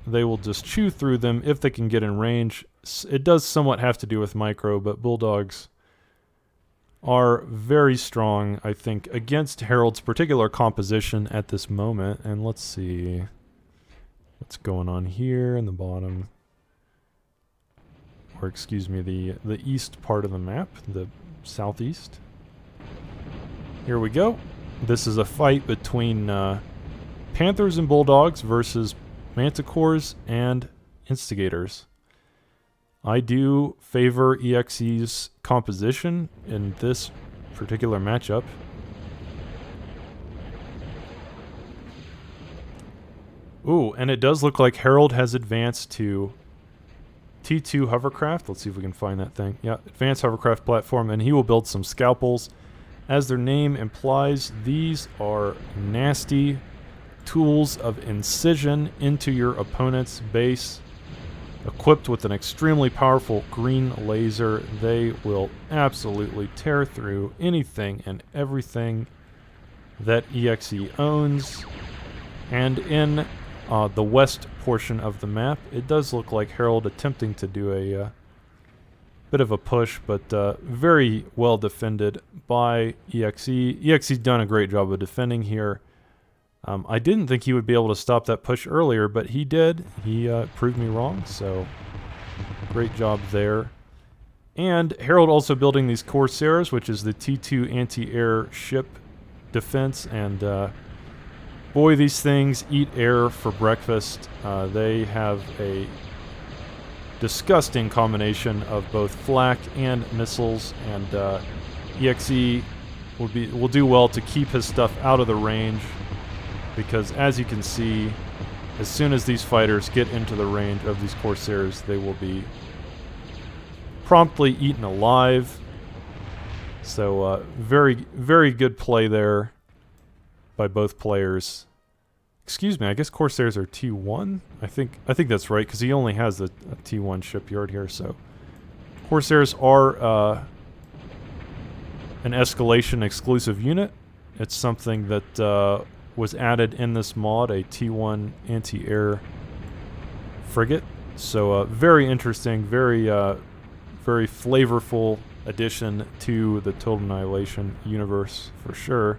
they will just chew through them if they can get in range. It does somewhat have to do with micro, but Bulldogs are very strong, I think, against Harald's particular composition at this moment. And let's see what's going on here in the bottom, or excuse me, the east part of the map, the southeast. Here we go. This is a fight between Panthers and Bulldogs versus Manticores and Instigators. I do favor EXE's composition in this particular matchup. Ooh, and it does look like Harald has advanced to T2 hovercraft. Let's see if we can find that thing. Yeah, advanced hovercraft platform, and he will build some scalpels. As their name implies, these are nasty tools of incision into your opponent's base. Equipped with an extremely powerful green laser, they will absolutely tear through anything and everything that EXE owns. And in the west portion of the map, it does look like Harald attempting to do a bit of a push, but very well defended by EXE. EXE's done a great job of defending here. I didn't think he would be able to stop that push earlier, but he did. He proved me wrong, so great job there. And Harald also building these Corsairs, which is the T2 anti-air ship defense, and boy, these things eat air for breakfast. They have a disgusting combination of both flak and missiles, and EXE will do well to keep his stuff out of the range, because as you can see, as soon as these fighters get into the range of these Corsairs, they will be promptly eaten alive. So very, very good play there by both players. Excuse me, I guess Corsairs are T1? I think that's right, because he only has a T1 shipyard here, so Corsairs are an escalation exclusive unit. It's something that was added in this mod, a T1 anti-air frigate. So very interesting, very very flavorful addition to the Total Annihilation universe for sure.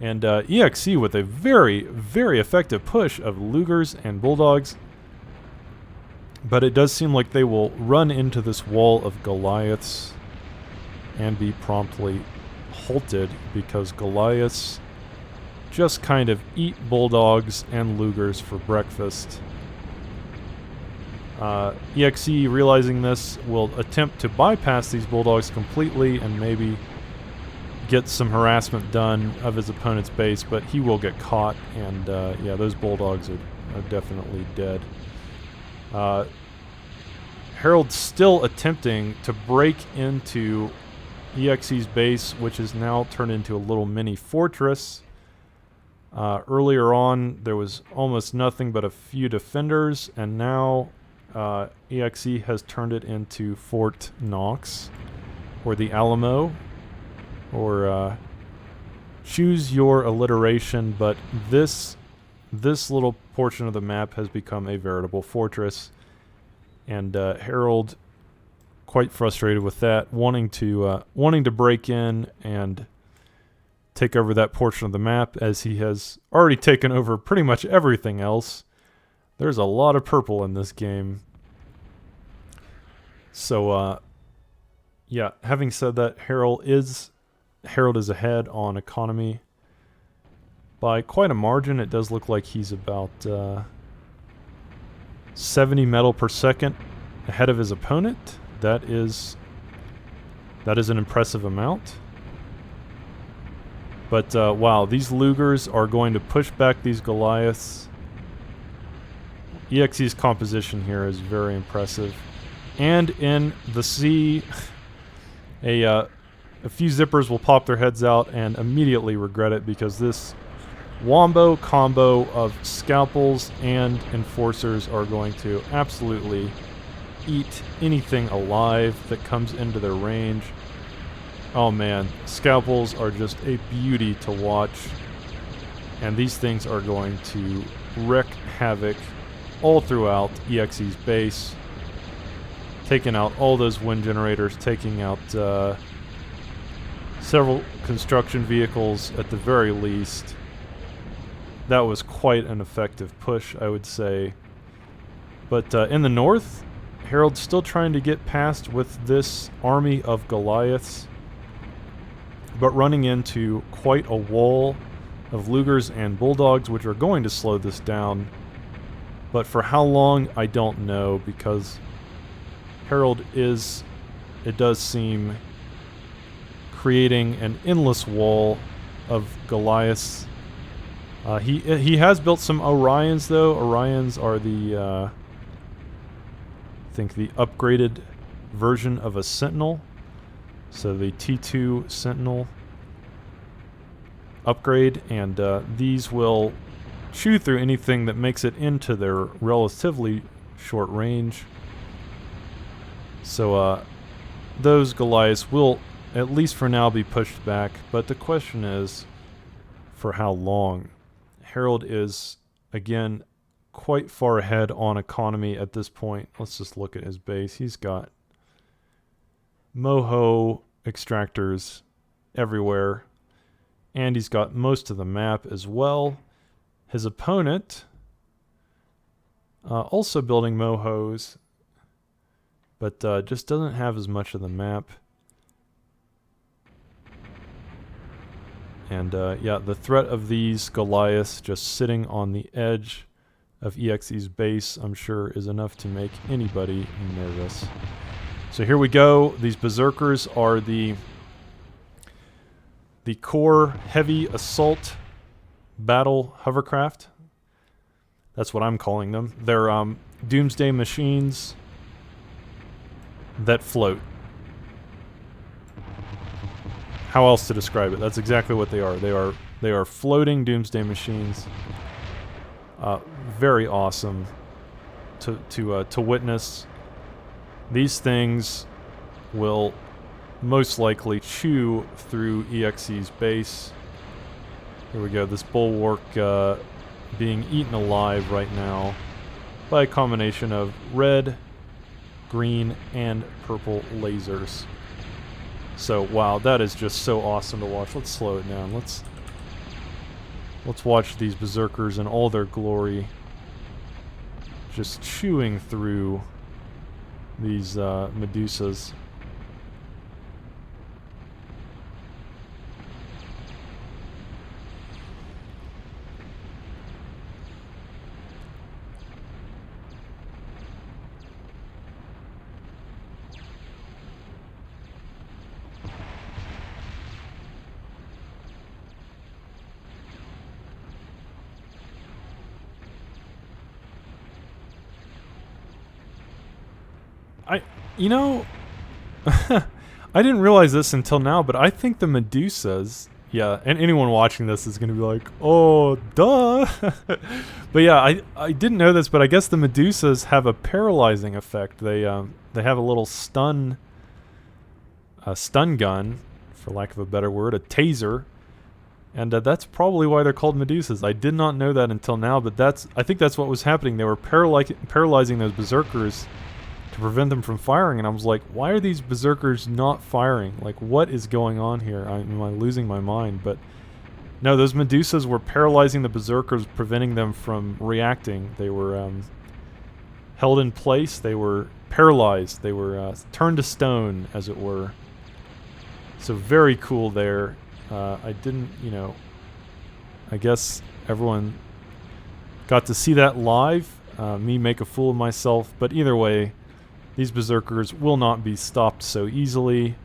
And EXE with a very, very effective push of Lugers and Bulldogs. But it does seem like they will run into this wall of Goliaths and be promptly halted, because Goliaths just kind of eat Bulldogs and Lugers for breakfast. EXE, realizing this, will attempt to bypass these Bulldogs completely and maybe get some harassment done of his opponent's base, but he will get caught, and yeah, those Bulldogs are definitely dead. Harald's still attempting to break into EXE's base, which is now turned into a little mini fortress. Earlier on, there was almost nothing but a few defenders, and now EXE has turned it into Fort Knox, or the Alamo, or choose your alliteration, but this little portion of the map has become a veritable fortress, and Harald, quite frustrated with that, wanting to break in and take over that portion of the map, as he has already taken over pretty much everything else. There's a lot of purple in this game. So yeah, having said that, Harald is ahead on economy by quite a margin. It does look like he's about 70 metal per second ahead of his opponent. That is an impressive amount. But wow, these Lugers are going to push back these Goliaths. EXE's composition here is very impressive. And in the sea, a a few zippers will pop their heads out and immediately regret it, because this wombo combo of scalpels and enforcers are going to absolutely eat anything alive that comes into their range. Oh man, scalpels are just a beauty to watch, and these things are going to wreak havoc all throughout EXE's base, taking out all those wind generators, taking out several construction vehicles at the very least. That was quite an effective push, I would say. But in the north, Harald's still trying to get past with this army of Goliaths, but running into quite a wall of Lugers and Bulldogs, which are going to slow this down. But for how long, I don't know, because Harald is, it does seem, creating an endless wall of Goliaths. He has built some Orions, though. Orions are the, I think, the upgraded version of a Sentinel. So the T2 Sentinel upgrade, and these will chew through anything that makes it into their relatively short range. So those Goliaths will, at least for now, be pushed back, but the question is, for how long? Harald is, again, quite far ahead on economy at this point. Let's just look at his base. He's got Moho extractors everywhere, and he's got most of the map as well. His opponent also building Mohos, but just doesn't have as much of the map. And yeah, the threat of these Goliaths just sitting on the edge of EXE's base, I'm sure, is enough to make anybody nervous. So here we go. These Berserkers are the core heavy assault battle hovercraft. That's what I'm calling them. They're doomsday machines that float. How else to describe it? That's exactly what they are. They are floating doomsday machines. Very awesome to witness. These things will most likely chew through EXE's base. Here we go. This bulwark being eaten alive right now by a combination of red, green, and purple lasers. So, wow, that is just so awesome to watch. Let's slow it down. Let's watch these Berserkers in all their glory just chewing through these Medusas. You know, I didn't realize this until now, but I think the Medusas, yeah, and anyone watching this is going to be like, oh, duh. But yeah, I didn't know this, but I guess the Medusas have a paralyzing effect. They have a little stun gun, for lack of a better word, a taser, and that's probably why they're called Medusas. I did not know that until now, but I think that's what was happening. They were paralyzing those Berserkers to prevent them from firing, and I was like, why are these Berserkers not firing? Like, what is going on here? Am I losing my mind? But no, those Medusas were paralyzing the Berserkers, preventing them from reacting. They were held in place. They were paralyzed. They were turned to stone, as it were. So very cool there. I didn't, I guess everyone got to see that live, me make a fool of myself, but either way, these Berserkers will not be stopped so easily.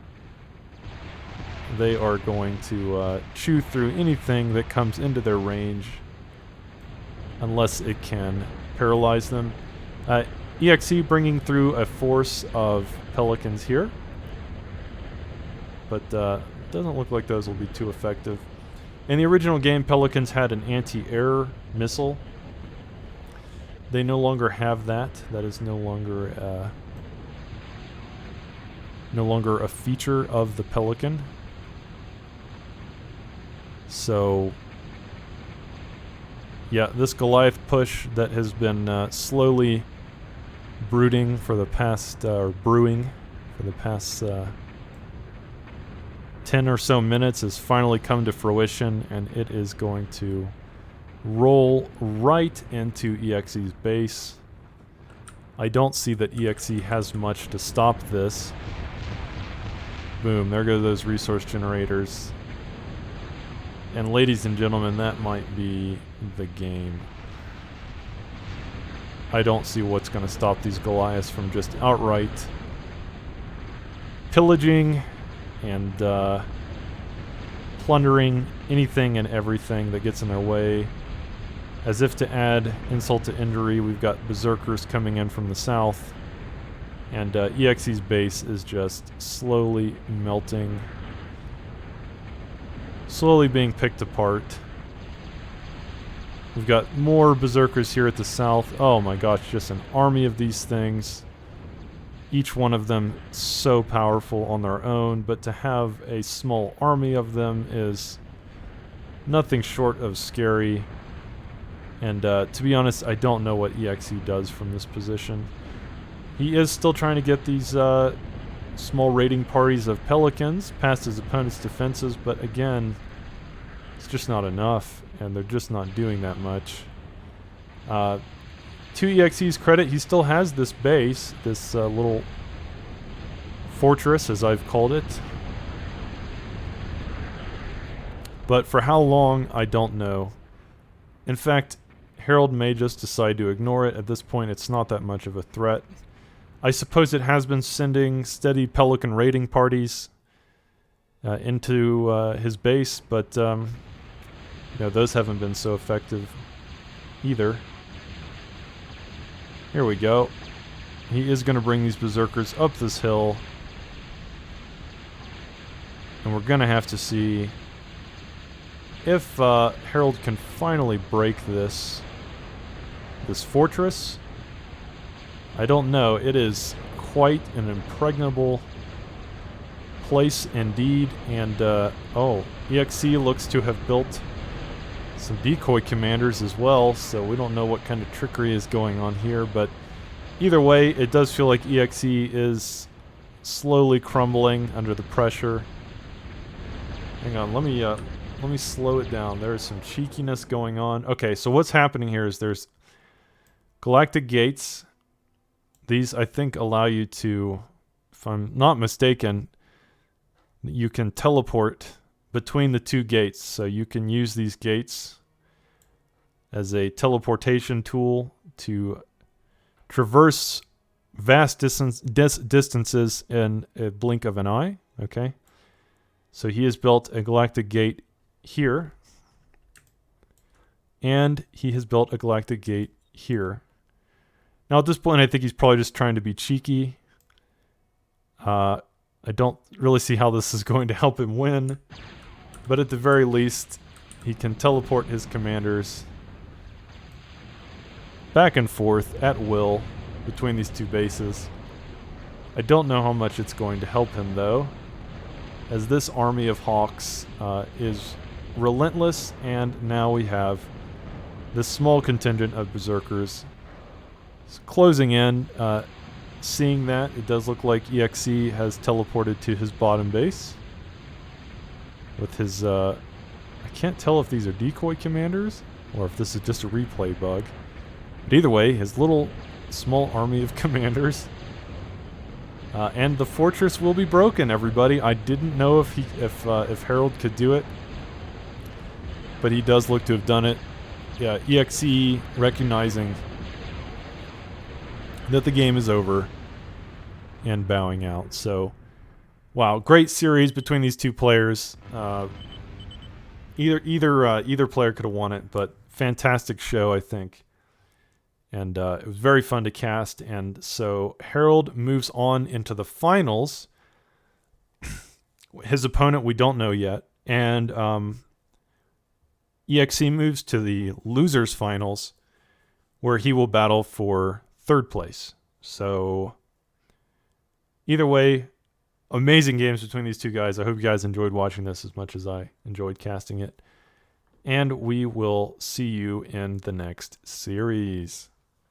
They are going to chew through anything that comes into their range, unless it can paralyze them. EXE bringing through a force of Pelicans here. but doesn't look like those will be too effective. In the original game, Pelicans had an anti-air missile. They no longer have that. That is no longer a feature of the Pelican. So, yeah, this Goliath push that has been slowly brewing for the past 10 or so minutes has finally come to fruition, and it is going to roll right into EXE's base. I don't see that EXE has much to stop this. Boom, there go those resource generators. And ladies and gentlemen, that might be the game. I don't see what's going to stop these Goliaths from just outright pillaging and plundering anything and everything that gets in their way. As if to add insult to injury, we've got berserkers coming in from the south, and EXE's base is just slowly melting, slowly being picked apart. We've got more berserkers here at the south. Oh my gosh, just an army of these things. Each one of them so powerful on their own, but to have a small army of them is nothing short of scary. And to be honest, I don't know what EXE does from this position. He is still trying to get these small raiding parties of Pelicans past his opponent's defenses, but again, it's just not enough, and they're just not doing that much. To EXE's credit, he still has this base, this little fortress, as I've called it. But for how long, I don't know. In fact, Harald may just decide to ignore it. At this point, it's not that much of a threat. I suppose it has been sending steady Pelican raiding parties into his base, but those haven't been so effective either. Here we go. He is going to bring these berserkers up this hill, and we're going to have to see if Harald can finally break this fortress. I don't know. It is quite an impregnable place indeed, and EXE looks to have built some decoy commanders as well, so we don't know what kind of trickery is going on here, but either way, it does feel like EXE is slowly crumbling under the pressure. Hang on, let me slow it down. There's some cheekiness going on. Okay, so what's happening here is there's galactic gates. These, I think, allow you to, if I'm not mistaken, you can teleport between the two gates. So you can use these gates as a teleportation tool to traverse vast distances in a blink of an eye. Okay, so he has built a galactic gate here, and he has built a galactic gate here. Now at this point, I think he's probably just trying to be cheeky. I don't really see how this is going to help him win, but at the very least, he can teleport his commanders back and forth at will between these two bases. I don't know how much it's going to help him, though, as this army of hawks is relentless, and now we have this small contingent of berserkers closing in. Seeing that, it does look like EXE has teleported to his bottom base with his I can't tell if these are decoy commanders or if this is just a replay bug, but either way, his little small army of commanders, and the fortress will be broken, everybody. I didn't know if Harald could do it, but he does look to have done it. Yeah, EXE recognizing that the game is over and bowing out. So, wow, great series between these two players. Either player could have won it, but fantastic show, I think. And it was very fun to cast. And so Harald moves on into the finals His opponent, we don't know yet. And EXC moves to the losers finals, where he will battle for third place. So either way, amazing games between these two guys. I hope you guys enjoyed watching this as much as I enjoyed casting it. And we will see you in the next series.